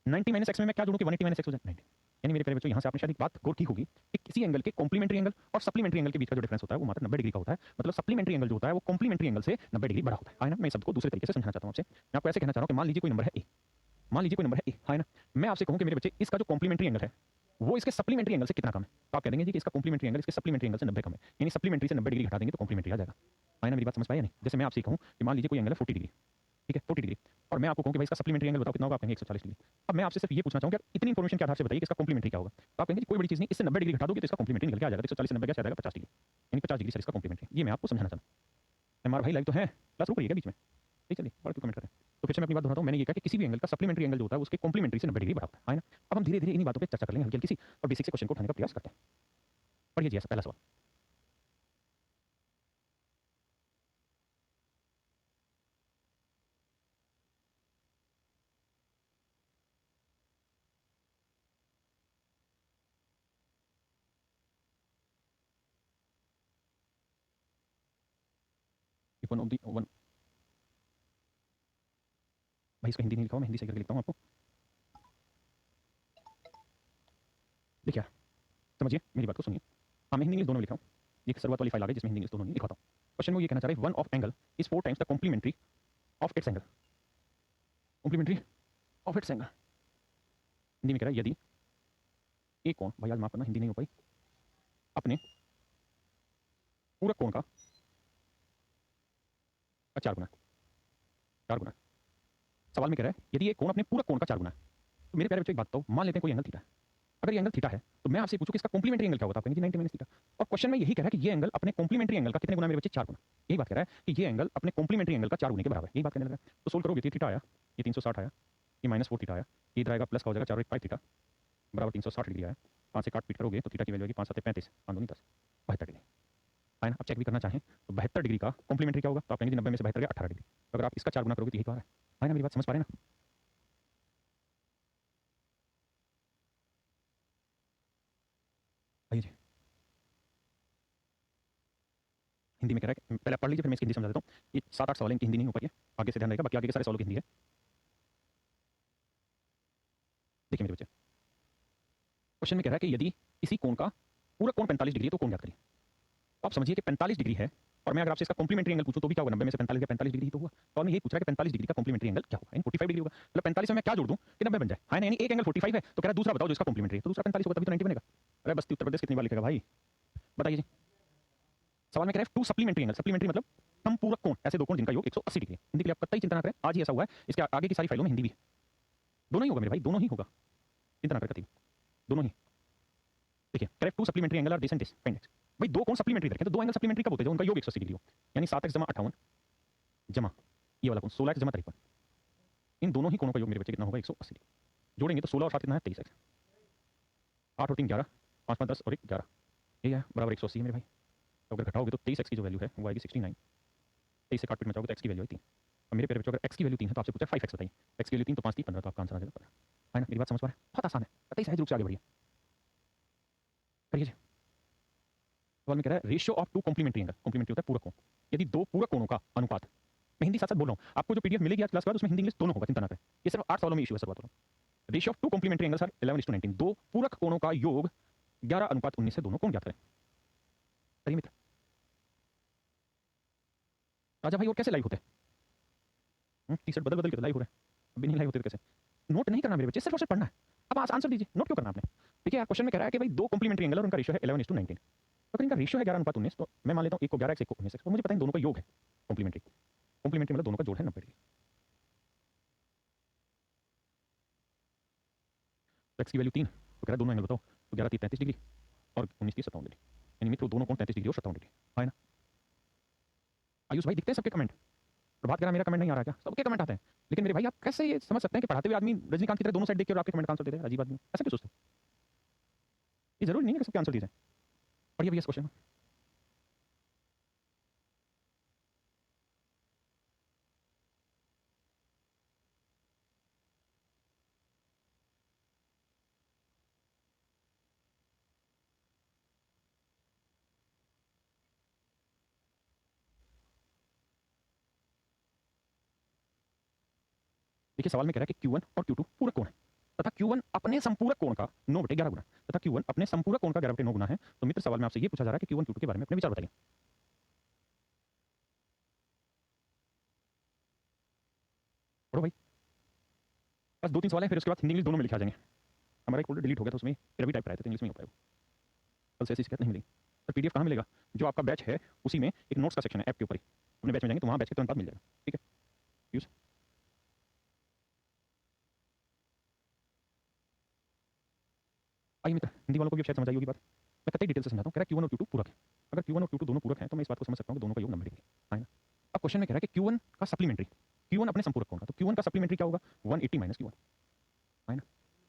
90 माइनस x में मैं क्या जोड़ूं कि 180 माइनस x हो जाए 90। यानी मेरे प्यारे बच्चों यहाँ से आपने शायद एक बात गौर की होगी कि किसी एंगल के कॉम्प्लीमेंट्री एंगल और सप्लीमेंट्री एंगल के बीच का जो डिफरेंस होता है वो मात्र 90 डिग्री का होता है। मतलब सप्लीमेंट्री एंगल जो होता है वो कॉम्प्लीमेंट्री एंगल से 90 डिग्री बड़ा होता है ना? मैं इस शब्द को दूसरे तरीके से समझाना चाहता हूं आपसे। मैं आपको ऐसे कहना चाह रहा हूं कि मान लीजिए कोई नंबर है a, मान लीजिए कोई नंबर है a, है ना? मैं आपसे कहूं कि मेरे बच्चे इसका जो कॉम्प्लीमेंट्री एंगल है वो इसके सप्लीमेंट्री एंगल से कितना कम है, तो आप कह देंगे जी कि इसका कॉम्प्लीमेंट्री एंगल इसके सप्लीमेंट्री एंगल से 90 कम है, यानी सप्लीमेंट्री से 90 डिग्री घटा देंगे तो कॉम्प्लीमेंट्री आ जाएगा, है ना? मेरी बात समझ पाए या नहीं? जैसे मैं आपसे कहूं कि मान लीजिए कोई एंगल है 40 डिग्री, ठीक है 40 डिग्री, और मैं आपको कहूं कि भाई इसका सप्लीमेंट्री एंगल बताओ कितना होगा, आप कहेंगे 140 डिग्री। अब मैं आपसे सिर्फ ये पूछना चाहूंगा कि इतनी इंफॉर्मेशन के आधार से बताइए कि इसका कॉम्प्लीमेंट्री क्या होगा। तो आप कहेंगे जी कोई बड़ी चीज नहीं, इससे 90 डिग्री घटा दोगे तो इसका कॉम्प्लीमेंट्री निकल के आ जाएगा, 140 से 90 क्या आ जाएगा 50 डिग्री, यानी 50 डिग्री से इसका कॉम्प्लीमेंट्री। ये मैं आपको समझाना चाहता हूं। हमारा भाई लाइव तो है, क्लास रुक रही है बीच में, ठीक चलिए और कमेंट करें। तो फिर से मैं अपनी बात दोहराता हूं, मैंने ये कहा कि किसी भी एंगल का सप्लीमेंट्री एंगल जो होता है उसके कॉम्प्लीमेंट्री से 90 डिग्री बड़ा होता है ना? अब हम धीरे धीरे इन्हीं बातों पे चर्चा कर लेंगे हल्की हल्की सी, और बेसिक से क्वेश्चन को उठाने का प्रयास करते हैं। पढ़िए जी ऐसा पहला सवाल। वन ऑफ दी वन, भाई इसको हिंदी नहीं लिखा हुआ, मैं हिंदी से करके लिखता हूँ आपको। देखिए समझिए मेरी बात को सुनिए, हाँ मैं हिंदी इंग्लिश दोनों में लिखा हूँ। ये शुरुआत वाली फाइल आ गई जिसमें हिंदी इंग्लिश दोनों नहीं लिखवाता हूँ। क्वेश्चन में ये कहना चाह रहे हैं one of angle is 4 times the complementary of its angle. Complementary of its angle Hindi में कह रहा है यदि एक कोण, भाई आज माफ करना हिंदी नहीं हो पाई, अपने पूरक कोण का 4 गुना, 4 गुना। सवाल में कह रहा है यदि एक कोण अपने पूरक कोण का 4 गुना है, तो मेरे प्यारे बच्चों एक बात बताओ, मान लेते हैं कोई एंगल थीटा है। अगर ये एंगल थीटा है तो मैं आपसे पूछूं कि इसका कॉम्प्लीमेंट्री एंगल क्या होगा, आप कहेंगे 90 माइनस थीटा। और क्वेश्चन में यही कह रहा है कि ये एंगल अपने कॉम्प्लीमेंट्री एंगल का कितने गुना मेरे बच्चे 4 गुना। यही बात कह रहा है कि ये एंगल अपने कॉम्प्लीमेंट्री एंगल का 4 गुने के बराबर है, यही बात कहने लगा। तो सोल्व करोगे, थीटा आया, ये 360 आया, ये -4 थीटा आया, ये इधर आएगा प्लस का हो जाएगा 4 और 1 5 थीटा बराबर 360 डिग्री आया। 5 से काट पीट करोगे तो थीटा की वैल्यू आएगी 5 7 35, 5 2 10, 72 डिग्री है ना। अब चेक भी करना चाहें तो 72 डिग्री का कॉम्प्लीमेंट्री क्या होगा, तो आप कहेंगे 90 में से 72 गया 18 डिग्री। तो अगर आप इसका 4 गुना करोगे तो यही तो आ रहा है ना। मेरी बात समझ पा रहे हैं ना। आइए जी, हिंदी में कह रहा है, पहले आप पढ़ लीजिए फिर मैं इसकी हिंदी समझा देता हूँ। ये 7-8 सवाल इनकी हिंदी नहीं हो पाई है, आगे से ध्यान रहेगा, बाकी आगे के सारे सवालों की हिंदी है। देखिए मेरे बच्चे, क्वेश्चन में कह रहा है कि यदि इसी कोण का पूरा कोण 45 डिग्री है तो कोण ज्ञात करिए। तो आप समझिए कि 45 डिग्री है और मैं अगर आपसे इसका कॉम्प्लीमेंट्री एंगल पूछूं तो भी क्या होगा, 90 में से 45 या 45 डिग्री ही तो हुआ। तो मैं यही पूछ रहा है कि 45 डिग्री का कॉम्प्लीमेंट्री एंगल क्या होगा, यानी 45 डिग्री होगा। मतलब 45 में मैं क्या जोड़ दूं कि 90 बन जाए, है ना। यानी एक एंगल 45 है तो कह रहा है दूसरा बताओ जो इसका कॉम्प्लीमेंट्री है, तो दूसरा 45 होगा तभी तो 90 बनेगा। अरे बस्ती उत्तर प्रदेश कितनी बार लिखेगा भाई, बताइए जी। सवाल में कह रहा है टू सप्लीमेंट्री एंगल, सप्लीमेंट्री मतलब संपूरक कोण, ऐसे दो कोण जिनका योग 180 डिग्री है। हिंदी के लिए आप कतई चिंता ना करें, आज ही ऐसा हुआ है, इसके आगे की सारी फाइलों में हिंदी भी है। दोनों ही होगा मेरे भाई, दोनों ही होगा, चिंता ना करें कतई, दोनों ही। देखिए correct to supplementary angle are डिसेंट पेंडेक्स। भाई दो कोण सप्लीमेंट्री रखे तो दो एंगल सप्लीमेंट्री कब होते हैं, उनका योग 180 डिग्री हो। यानी 7x जमा 58 जमा ये वाला कोण 16x जमा 53, इन दोनों ही कोणों का योग मेरे बच्चे कितना होगा 180 डिग्री। जोड़ेंगे तो 16 और 7 कितना है 23x, 8 और 3 11, 5 5 10 और 1 11, ये है बराबर 180 है मेरे भाई। तो अगर घटाओगे तो 23x की जो वैल्यू है वो आएगी 69, 23 से काट पीट मचाओगे तो x की वैल्यू है 3। अब मेरे प्यारे बच्चों अगर x की वैल्यू 3 है तो आपसे पूछा 5x बताइए, x की वैल्यू 3 तो 5 3 15, तो आपका आंसर आ जाएगा 15, है ना। मेरी बात समझ पा रहे हैं, बहुत आसान है, कतई सहज रूप से आगे बढ़िए करिए। सवाल में कह रहा है ratio of two complementary angle, complementary होता है पूरक कोण, यदि दो पूरक कोणों का अनुपात, मैं हिंदी साथ साथ बोल रहा हूं, आपको जो पीडीएफ मिलेगी आज क्लास के बाद उसमें हिंदी इंग्लिश दोनों होगा, चिंता ना करें। ये सिर्फ 8 सवालों में इशू है, शुरुआत वाला। Ratio of two complementary angles are 11:19, दो पूरक कोणों का योग 11:19 से दोनों कोण ज्ञात करें। करिए मित्र। राजा भाई और कैसे लाइव होते हैं, टी शर्ट बदल बदल के तो लाइव हो रहे हैं, अभी नहीं लाइव होते तो कैसे। नोट नहीं करना मेरे बच्चे, सिर्फ और सिर्फ पढ़ना है। अब आंसर दीजिए, नोट क्यों करना आपने। देखिए क्वेश्चन में कह रहा है कि भाई दो कॉम्प्लीमेंट्री एंगल और उनका रेशियो है 11:19, तो अगर इनका रेशियो है 11:19 तो मैं मान लेता हूं एक को 11x एक को 19x, तो मुझे पता है इन दोनों का योग है कॉम्प्लीमेंट्री। कॉम्प्लीमेंट्री मतलब दोनों का जोड़ है 90 डिग्री। तो x की वैल्यू 3, तो कह रहा है दोनों एंगल बताओ, तो 11 3 33 डिग्री और 19 30 57 डिग्री, यानी मित्रों दोनों कोण 33 डिग्री और 57 डिग्री, है ना। आयुष भाई दिखते हैं सबके कमेंट, प्रभात कह रहा मेरा कमेंट नहीं आ रहा क्या, सबके कमेंट आते हैं। लेकिन मेरे भाई आप कैसे ये समझ सकते हैं कि पढ़ाते हुए आदमी रजनीकांत की तरह दोनों साइड देख के और आपके कमेंट का आंसर दे दे, अजीब आदमी ऐसे क्यों सोचते हैं। ये जरूरी नहीं है कि सबके आंसर दिए जाए। पढ़िए भैया इस क्वेश्चन में। देखिए सवाल में कह रहा है कि Q1 और Q2 पूरक कोण है तथा Q1 अपने संपूरक कोण का 9/11 गुना तथा Q1 अपने संपूरक कोण का 11/9 गुना है। तो मित्र सवाल में आपसे ये पूछा जा रहा है कि Q1 Q2 के बारे में अपने विचार बताइए। पढ़ो भाई, बस 2-3 सवाल हैं, फिर उसके बाद हिंदी इंग्लिश दोनों में लिखे आ जाएंगे। हमारा एक फोल्डर डिलीट हो गया था, उसमें फिर अभी टाइप कराए थे तो इंग्लिश में हो पाएगा। कल से ऐसी शिकायत नहीं मिलेगी। तो पीडीएफ कहाँ मिलेगा, जो आपका बैच है उसी में एक नोट्स का सेक्शन है ऐप के ऊपर ही, अपने बैच में जाएंगे तो वहाँ बैच के तुरंत बाद मिल जाएगा, ठीक है। यूज आइए मित्र, हिंदी वालों को भी शायद समझ आई होगी बात, मैं कतई डिटेल से समझाता हूँ। कह रहा है Q1 और Q2 पूरक है, अगर Q1 और Q2 दोनों पूरक हैं तो मैं इस बात को समझ सकता हूँ कि दोनों का योग 90 डिग्री है ना। अब क्वेश्चन में कह रहा है कि Q1 का सप्लीमेंट्री, Q1 अपने संपूरक कोण का, तो Q1 का सप्लीमेंट्री क्या होगा 180 माइनस Q1, है ना।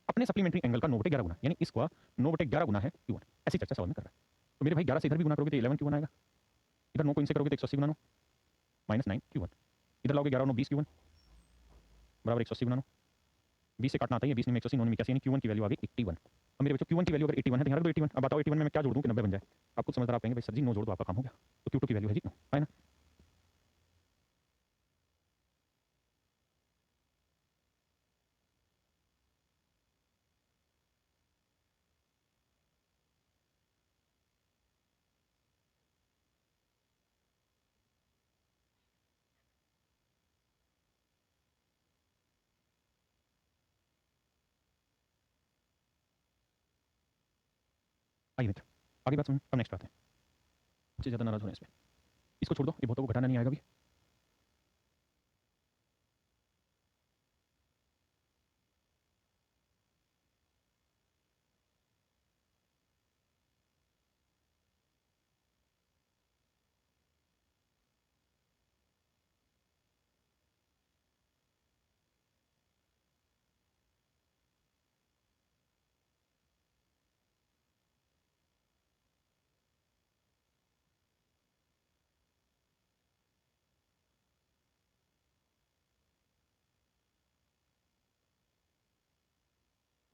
अपने सप्लीमेंट्री एंगल का 9/11 गुना, यानी इसका 9/11 गुना है Q1, ऐसी चर्चा सवाल में कर रहा है। तो मेरे भाई 11 से इधर भी गुना करोगे तो 11 Q1 आएगा, इधर 9 को इनसे करोगे तो 180 गुना 9 माइनस 9 Q1, इधर लाओगे 11 और 9 20 Q1 बराबर 180 गुना 9, 20 से काटना आता है, 20 में 180 9 में 81, यानी Q1 की वैल्यू आ गई 81। अब मेरे बच्चों Q1 की वैल्यू अगर 81 है तो यहाँ रख दो 81। अब बताओ 81 में मैं क्या जोड़ दूं कि 90 बन जाए। आप खुद समझदार, आप कहेंगे भाई सर जी 9 जोड़ दो आपका काम हो गया। तो Q2 की वैल्यू है जी 9, है ना। आइए मित्र, आगे बात समझ, अब नेक्स्ट बात है। बच्चे ज़्यादा नाराज हो रहे हैं इसमें, इसको छोड़ दो, ये बहुतों को घटाना नहीं आएगा भी।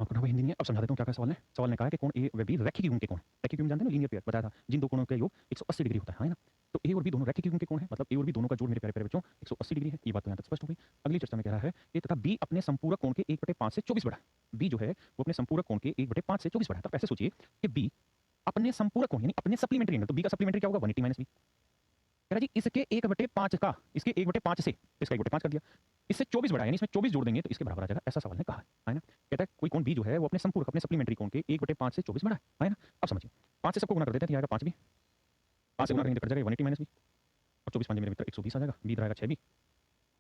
आपको ना वो हिंदी नहीं है, अब समझा देता हूँ क्या क्या सवाल ने। सवाल ने कहा है कि कोण ए व बी रैखिक युग्म के कोण हैं। रैखिक युग्म जानते हैं ना, लीनियर पेयर बताया था, जिन दो कोणों का योग 180 डिग्री होता है ना। तो ए और बी दोनों रैखिक युग्म के कोण हैं, मतलब ए और बी दोनों का जोड़ मेरे प्यारे प्यारे बच्चों 180 डिग्री है। ये बात तो यहाँ तक स्पष्ट हो गई। अगली चर्चा में कह रहा है कि तथा बी अपने संपूरक कोण के 1/5 से 24 बड़ा है। बी जो है वो अपने संपूरक कोण के 1/5 से 24 बड़ा है। तो ऐसे सोचिए कि बी अपने संपूरक कोण यानी अपने सप्लीमेंट्री एंगल, तो बी का सप्लीमेंट्री क्या होगा 180 माइनस बी। कह रहा जी इसके 1/5 का, इसके 1/5 से इसका 1/5 कर दिया, इससे 24 बढ़ा यानी इसमें 24 जोड़ देंगे तो इसके बराबर आ जाएगा। ऐसा सवाल ने कहा है ना। कहता है कोई कोण बी जो है वो अपने संपूरक अपने सप्लीमेंट्री कोण के 1/5 से 24 बढ़ा है ना। अब समझिए 5 से सबको गुणा कर देते हैं तो आएगा 5 भी, 5 से गुणा करेंगे तो कट जाएगा 180 माइनस बी, और 24 5 मेरे मित्र 120 आ जाएगा। बी इधर आएगा 6 भी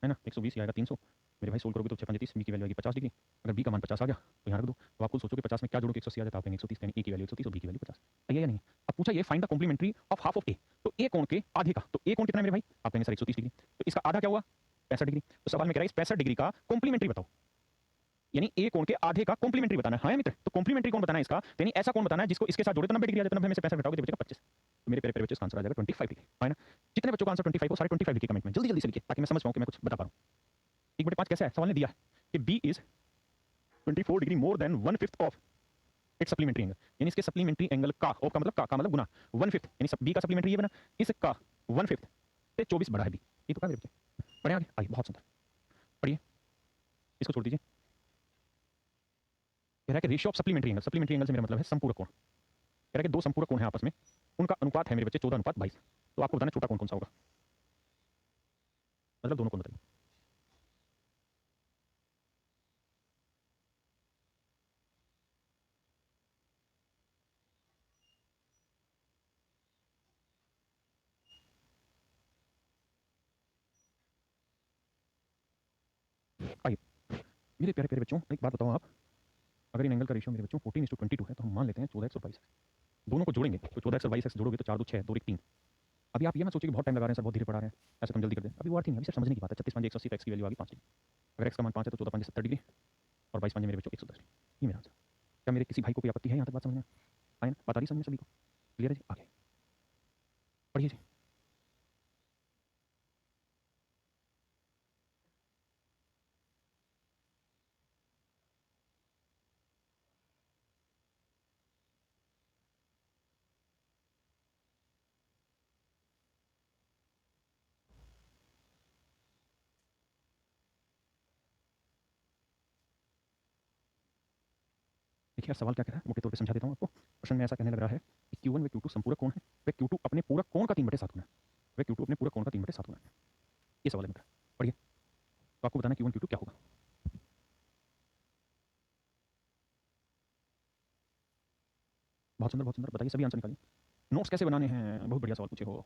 है ना, 120 आएगा 300। मेरे भाई सोल्व करोगे तो 6 5 30, बी की वैल्यू आएगी 50 डिग्री। अगर बी का मान 50 आ गया तो यहाँ रख दो। तो आपको सोचो कि 50 में क्या जोड़ो कि 180 आ जाता है, आप कहेंगे 130, यानी ए की वैल्यू 130 और बी की वैल्यू 50 है या नहीं। अब पूछा ये find the complementary of half of A, तो ए कोण के आधे का, तो ए कोण कितना है मेरे भाई, आप कहेंगे सर 130 डिग्री, तो इसका आधा क्या हुआ 65 डिग्री। तो सवाल में कह रहा है इस 65 डिग्री का कॉम्प्लीमेंट्री बताओ, यानी ए कोण के आधे का कॉम्प्लीमेंट्री बताना है। हाँ मित्र, तो कॉम्प्लीमेंट्री कोण बताना है इसका, यानी ऐसा कोण बताना है जिसको इसके साथ जोड़े तो 90 डिग्री आ जाए, तो 90 में से 65 घटाओगे तो बचेगा 25। तो मेरे प्यारे प्यारे बच्चों इसका आंसर आ जाएगा 25 डिग्री है ना। जितने बच्चों का आंसर 25 हो सारे 25 लिखिए कमेंट में, जल्दी जल्दी से लिखिए ताकि मैं समझ पाऊं कि मैं कुछ बता पा रहा हूं। 1/5 कैसा है, सवाल ने दिया है कि B is 24 degree more than 1/5 of its supplementary angle, यानी इसके सप्लीमेंट्री एंगल का, ऑफ का मतलब का मतलब गुना 1/5, यानी बी का सप्लीमेंट्री ये बना, इसका 1/5 से 24 बढ़ा है बी। ये तो क्या मेरे बच्चे पढ़े आगे, आइए बहुत सुंदर पढ़िए, इसको छोड़ दीजिए। कह रहा है कि ratio of supplementary angle, supplementary angle से मेरा मतलब है संपूरक कोण। कह रहा है कि दो संपूरक कोण हैं आपस में, उनका अनुपात है मेरे बच्चे 14:22। तो आपको बताना छोटा कोण कौन सा होगा, मतलब दोनों कोण बताइए। आइए मेरे प्यारे प्यारे बच्चों, एक बात बताओ आप, अगर इन एंगल का रेशियो मेरे बच्चों 14:22 है तो हम मान लेते हैं 14x/22 दोनों को जोड़ेंगे तो 14x/22 जोड़ोगे तो 4 2 6 2 1 3। अभी आप ये मत सोचिए कि बहुत टाइम लगा रहे हैं सर, बहुत धीरे पढ़ा रहे हैं, ऐसे तुम जल्दी कर दें, अभी वो अर्थ नहीं है, अभी सिर्फ समझने की बात है। 36 5 180 एक्स की वैल्यू आ गई 5 डिग्री, अगर एक्स का मान 5 है तो 14 5 70 डिग्री, और 22 5 मेरे बच्चों 110 डिग्री। ये मेरा आंसर। क्या मेरे किसी भाई को कोई आपत्ति है यहाँ तक बात समझ में आए ना, बात आ रही समझ में सभी को, क्लियर है जी। आगे पढ़िए जी। देखिए सवाल क्या कह रहा है, मोटे तौर पे समझा देता हूँ आपको। प्रश्न में ऐसा कहने लग रहा है कि Q1 व Q2 संपूरक कोण है, व Q2 अपने पूरक कोण का 3/7 गुना है, व Q2 अपने पूरक कोण का 3/7 गुना है। ये सवाल है मेरा, पढ़िए। तो आपको बताना Q1 Q2 क्या होगा। बहुत सुंदर, बताइए सभी आंसर निकालिए। नोट्स कैसे बनाने हैं, बहुत बढ़िया सवाल पूछे हो,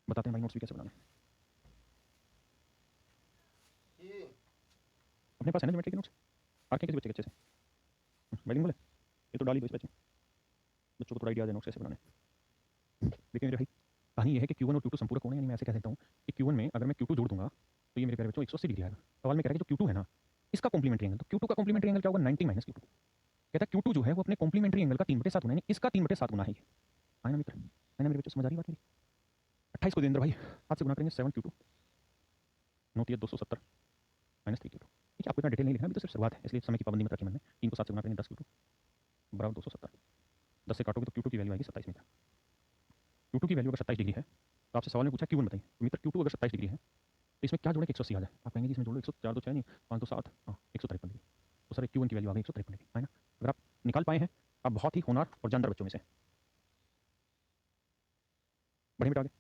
बताते हैं भाई नोट्स भी कैसे बनाने हैं। अपने पास है ना ज्योमेट्री के नोट्स, आके किसी बच्चे के अच्छे से बाइलिंगुअल है, ये तो डाल ही दो इस बच्चे, बच्चों को थोड़ा आइडिया है नोट्स कैसे बनाने हैं। देखिए मेरे भाई, कहानी ये है कि Q1 और Q2 संपूरक कोण है, यानी मैं ऐसे कह सकता हूँ कि Q1 में अगर मैं Q2 जोड़ दूंगा तो ये मेरे प्यारे बच्चों 180 डिग्री आएगा। सवाल में कह रहा है कि जो Q2 है ना, इसका कॉम्प्लीमेंट्री एंगल, तो Q2 का कॉम्प्लीमेंट्री एंगल क्या होगा 90 माइनस Q2। कहता है Q2 जो है वो अपने कॉम्प्लीमेंट्री एंगल का 3/7 गुना, यानी इसका 3/7 गुना है ये। आए ना मित्र, है ना मेरे बच्चों, समझ आ रही बात मेरी। 28 को देंद्र भाई हाथ से गुना करेंगे 7 Q2, 9 3 270 माइनस 3 Q2। देखिए आपको इतना डिटेल नहीं लिखना, अभी तो सिर्फ शुरुआत है, इसलिए समय की पाबंदी मत रखिए मन में। 3 को 7 से गुना करेंगे 10 Q2 बराबर 270, 10 से काटोगे तो Q2 की वैल्यू आएगी 27 मीटर। Q2 की वैल्यू अगर 27 डिग्री है तो आपसे सवाल में पूछा Q1 बताइए, तो मित्र Q2 अगर 27 डिग्री है तो इसमें क्या जोड़े कि 180 आ जाए, आप कहेंगे जी इसमें जोड़ो 104 तो 6 नहीं 5 तो 7, हाँ 153 डिग्री। तो सर Q1 की वैल्यू आ गई 153 डिग्री, है ना। अगर आप निकाल पाए हैं आप बहुत ही होनहार और जानदार बच्चों में से। बढ़िया बेटा आगे।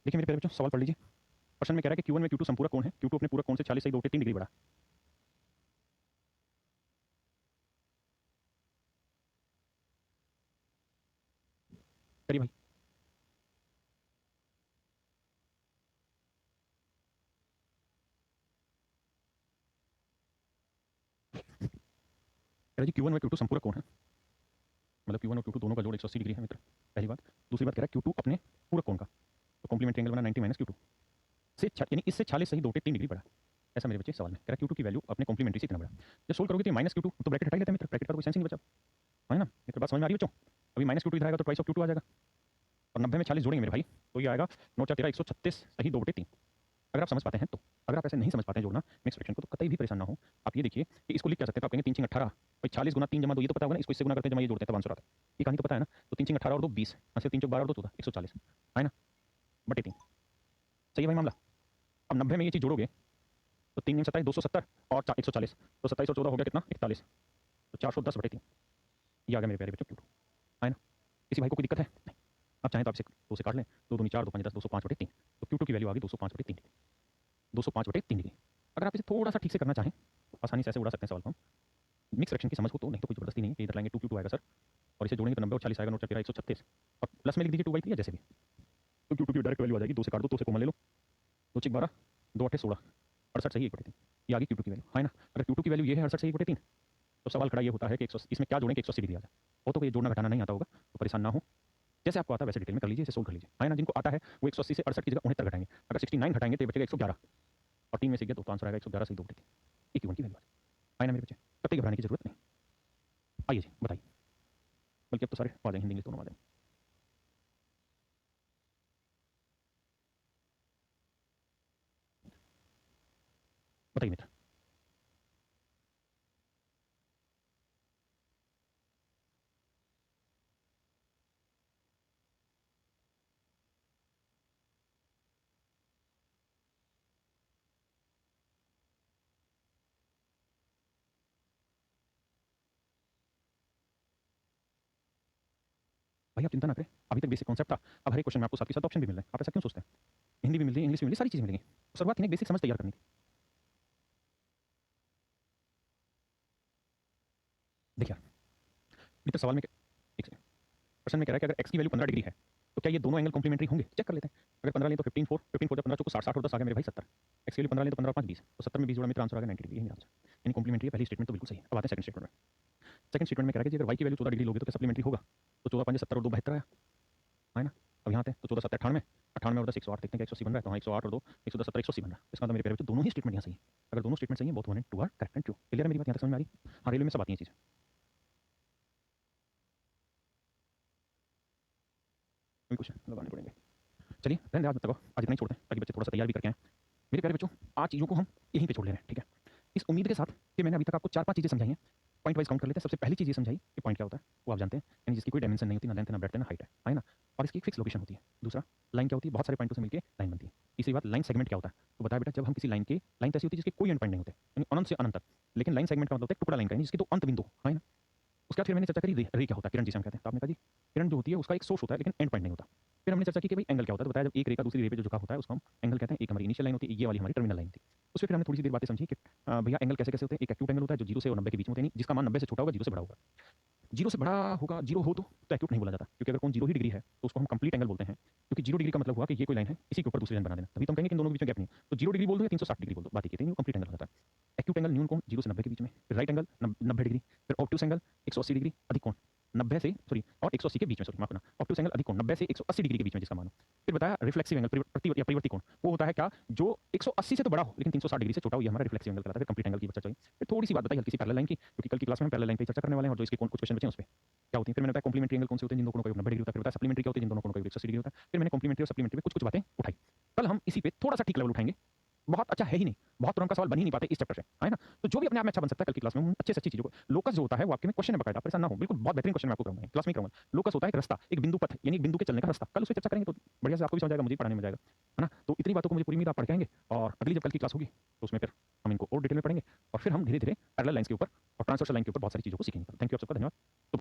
देखिए मेरे प्यारे बच्चों, सवाल पढ़ लीजिए। प्रश्न में कह रहा है कि Q1 में Q2 संपूरक कोण है, Q2 अपने पूरक कोण से 40 सही 2 3 डिग्री बढ़ा। करिए भाई। कह रहा है जी Q1 में Q2 संपूरक कोण है, मतलब Q1 और Q2 दोनों का जोड़ 180 डिग्री है मित्र, पहली बात। दूसरी बात कह रहा है Q2 अपने पूरक कोण का, तो कॉम्प्लीमेंट्री एंगल बना 90 माइनस Q2 से यानी इससे 40 सही 2 3 डिग्री बढ़ा। ऐसा मेरे बच्चे सवाल में कह रहा है Q2 की वैल्यू अपने कॉम्प्लीमेंट्री से इतना बढ़ा। जब सोल्व करोगे तो माइनस Q2 तो ब्रैकेट हटा ही लेते हैं मित्र, ब्रैकेट का तो कोई सेंस ही नहीं बचा, है ना? ये तो बात समझ में आ रही है बच्चों? अभी माइनस Q2 इधर आएगा तो ट्वाइस ऑफ Q2 आ जाएगा, और 90 में 40 जोड़ेंगे मेरे भाई तो ये आएगा 9 4 13 136 सही 2/3। अगर आप समझ पाते हैं तो, अगर आप ऐसे नहीं समझ पाते हैं जोड़ना मिक्स फ्रैक्शन को तो कतई भी परेशान ना हो। आप ये देखिए कि इसको लिख क्या सकते हैं, तो आप कहेंगे 3 6 18 भाई 40 गुना 3 जमा 2 ये तो पता होगा ना, इसको इससे गुना करते हैं जमा ये जोड़ते हैं तब आंसर आता है। ये कहानी तो पता है ना? तो 3 6 18 और 2 20, ऐसे 3 4 12 और 2 14 140 है ना, बटे 3। सही है भाई मामला। अब 90 में ये चीज जोड़ोगे तो 3 9 27 270 और 140 तो 27 और 14 हो गया कितना 41, तो 410 बटे 3 ये आ गया मेरे प्यारे बच्चों Q2, है ना? किसी भाई को कोई दिक्कत है? नहीं। आप चाहें तो आप इसे 2 से काट लें, 2 दूनी 4 2 5 10 205 बटे 3, तो Q2 की वैल्यू आ गई 205 बटे 3 डिग्री, 205 बटे 3 डिग्री। अगर आप इसे थोड़ा सा ठीक से करना चाहें आसानी से ऐसे उड़ा सकते हैं सवाल को हम, मिक्स फ्रैक्शन की समझ हो तो, नहीं तो कोई जबरदस्ती नहीं है कि इधर लाएंगे 2 Q2 आएगा सर, और इसे जोड़ेंगे तो 90 और 40 आएगा 9 4 13 136 और प्लस में लिख दीजिए 2/3 जैसे भी, तो Q2 की डायरेक्ट वैल्यू आ जाएगी 2 से काट दो, 2 से कॉमन ले लो, 2 6 12 2 8 16 68 सही 1/3 ये आ गई Q2 की वैल्यू, है ना? अगर Q2 की वैल्यू ये है 68 सही 1/3 तो सवाल खड़ा ये होता है कि 100 इसमें क्या जोड़ें कि 180 डिग्री आ जाए। वो तो कोई जोड़ना घटाना नहीं आता होगा तो परेशान ना हो, जैसे आपको आता है वैसे डिटेल में कर लीजिए, इसे सोल्व कर लीजिए, है ना? जिनको आता है वो 180 से 68 की जगह 69 घटाएंगे, अगर 69 घटाएंगे तो ये बचेगा 111 और 3 में से गया तो आंसर आएगा 111 सही 2/3 ये Q1 की वैल्यू है ना मेरे बच्चे? कतई घबराने की जरूरत नहीं। आइए जी बताइए, बल्कि अब तो सारे आ जाएंगे, हिंदी इंग्लिश दोनों आ जाएंगे। बताइए मित्र। भाई आप चिंता ना करें, अभी तक बेसिक कॉन्सेप्ट था, अब हर एक क्वेश्चन में आपको साथ के साथ ऑप्शन भी मिल रहे हैं। आप ऐसा क्यों सोचते हैं? हिंदी भी मिल रही है, इंग्लिश भी मिल रही है, सारी चीजें मिलेंगी। तो शुरुआत में एक बेसिक समझ तैयार करनी थी। देखिए मित्र सवाल में एक सेकंड, प्रश्न में कह रहा है कि अगर x की वैल्यू 15 डिग्री है तो क्या ये दोनों एंगल कॉम्प्लीमेंट्री होंगे? चेक कर लेते हैं। अगर 15 लें तो 15 4 15 4 जब 15 चौको 60 60 और 10 आ गया मेरे भाई 70। x के लिए 15 लें तो 15 और 5 20, तो 70 में 20 जोड़ा मित्र आंसर आ गया 90 डिग्री, यही मेरा आंसर। यानी कॉम्प्लीमेंट्री है, पहली स्टेटमेंट तो बिल्कुल सही है। अब आते हैं सेकंड स्टेटमेंट में। सेकंड स्टेटमेंट में कह रहा है कि अगर y की वैल्यू 14 डिग्री लोगे तो क्या सप्लीमेंट्री होगा? तो 14 5 70 और 2 72 आया, है ना? अब यहाँ आते हैं तो 14 7 98 98 और 10 108 देखते हैं कि 180 बन रहा है, तो हाँ 108 और 2 110 70 180 बन रहा है। इसका मतलब मेरे प्यारे बच्चों दोनों ही स्टेटमेंट यहाँ सही है। अगर दोनों स्टेटमेंट सही है both 1 and 2 are correct and true. Clear है मेरी बात यहाँ तक समझ में आ रही है? हाँ रेलवे में सब आती है चीज़। कुछ लगाने पड़ेंगे। चलिए रहने दें आज तक, आज इतना ही छोड़ते हैं ताकि बच्चे थोड़ा सा तैयार भी करके आएँ। मेरे प्यारे बच्चों आज चीज़ों को हम यहीं पे छोड़ ले रहे हैं, ठीक है? इस उम्मीद के साथ कि मैंने अभी तक आपको 4 5 चीज़ें समझाई हैं, पॉइंट वाइज काउंट कर लेते हैं। सबसे पहली चीज़ ये समझाई कि पॉइंट क्या होता है, वो आप जानते हैं, यानी जिसकी कोई डायमेंशन नहीं होती, ना लेंथ है, ना ब्रेड्थ है, ना हाइट है ना? और इसकी एक फिक्स लोकेशन होती है। दूसरा लाइन क्या होती है, बहुत सारे पॉइंटों से मिलकर लाइन बनती है। तीसरी बात लाइन सेगमेंट क्या होता है, तो बताया बेटा जब हम किसी लाइन के, लाइन तो ऐसी होती है जिसके कोई एंड पॉइंट नहीं होते, यानी अनंत से अनंत तक, लेकिन लाइन सेगमेंट का मतलब होता है टुकड़ा लाइन का, यानी जिसके दो अंत बिंदु, है ना? उसके बाद फिर मैंने चर्चा करी रे क्या होता है, किरण जिसे हम कहते हैं। तो आपने कहा जी किरण जो होती है उसका एक सोर्स होता है लेकिन एंड पॉइंट नहीं होता। फिर हमने चर्चा की कि भाई एंगल क्या होता है, तो बताया जब एक रे का दूसरी रे पे जो झुकाव होता है उसको हम एंगल कहते हैं। एक हमारी इनिशियल लाइन होती है, ये वाली हमारी टर्मिनल लाइन थी। उसमें फिर हमने थोड़ी सी देर बातें समझी कि भैया एंगल कैसे कैसे होते हैं। एक एक्यूट एंगल होता है जो 0 से और 90 के बीच में होते हैं, जिसका मान 90 से छोटा होगा 0 से बड़ा होगा। 0 से बड़ा होगा, 0 हो तो एक्यूट नहीं बोला जाता, क्योंकि अगर कोण 0 ही डिग्री है तो उसको हम कंप्लीट एंगल बोलते हैं, क्योंकि 0 डिग्री का मतलब हुआ कि ये कोई लाइन है, इसी के ऊपर दूसरी लाइन बना देना, तभी तो हम कहेंगे कि इन दोनों के बीच में गैप नहीं है। तो 0 डिग्री बोल दो या 360 डिग्री बोल दो, बात ये कहते हैं कंप्लीट एंगल हो जाता है। एक्यूट एंगल न्यून कोण 0 से 90 के बीच में, फिर राइट एंगल 90 डिग्री, फिर ऑब्ट्यूस एंगल 180 डिग्री अधिक कोण 90 से सॉरी और 180 के बीच में, सॉरी माफ करना, ऑब्ट्यूस एंगल अधिक कोण 90 से 180 डिग्री के बीच में जिसका मान हो। फिर बताया रिफ्लेक्सिव एंगल परिवर्ती कोण, वो होता है क्या जो 180 से तो बड़ा हो लेकिन 360 डिग्री से छोटा हो, ये हमारा रिफ्लेक्सिव एंगल कहलाता है। फिर कंप्लीट एंगल की चर्चा हुई। फिर थोड़ी सी बात बताई हल्की सी पैरेलल लाइन की, क्योंकि कल की क्लास में हम पैरेलल लाइन पे चर्चा करने वाले हैं और जो इसके कुछ क्वेश्चन बचे हैं उस पे क्या होती है। फिर मैंने बताया कॉम्प्लीमेंट्री एंगल कौन से होते हैं जिन दोनों कोणों का योग 90 डिग्री होता है। फिर बताया सप्लीमेंट्री क्या होते हैं जिन दोनों कोणों का योग 180 डिग्री होता है। फिर मैंने कॉम्प्लीमेंट्री और सप्लीमेंट्री पे कुछ बातें उठाई। कल हम इसी पे थोड़ा सा ठीक लेवल उठाएंगे, बहुत अच्छा है ही नहीं, बहुत तुरंत का सवाल बन ही नहीं पाते इस चैप्टर से, है ना? तो जो भी अपने आप में अच्छा बन सकता है कल की क्लास में अच्छे से अच्छी चीजों को। लोकस जो होता है वो आपके में क्वेश्चन में बकायदा, परेशान ना हो, बिल्कुल बहुत बेहतरीन क्वेश्चन मैं आपको कराऊंगा, क्लास में कराऊंगा। लोकस होता है एक रास्ता, एक बिंदु पथ, यानी एक बिंदु के चलने का रास्ता। कल उस पर चर्चा करेंगे तो बढ़िया से आपको भी समझ आएगा, मुझे पढ़ाने में जाएगा, है ना? तो इतनी बातों को मुझे पूरी उम्मीद आप पढ़ के आएंगे और अगली जब कल की क्लास होगी तो उसमें फिर हम इनको और डिटेल में पढ़ेंगे और फिर हम धीरे धीरे पैरेलल लाइंस के ऊपर और ट्रांसवर्सल लाइन के ऊपर बहुत सारी चीजों को सीखेंगे। थैंक यू आप सबका, धन्यवाद। तो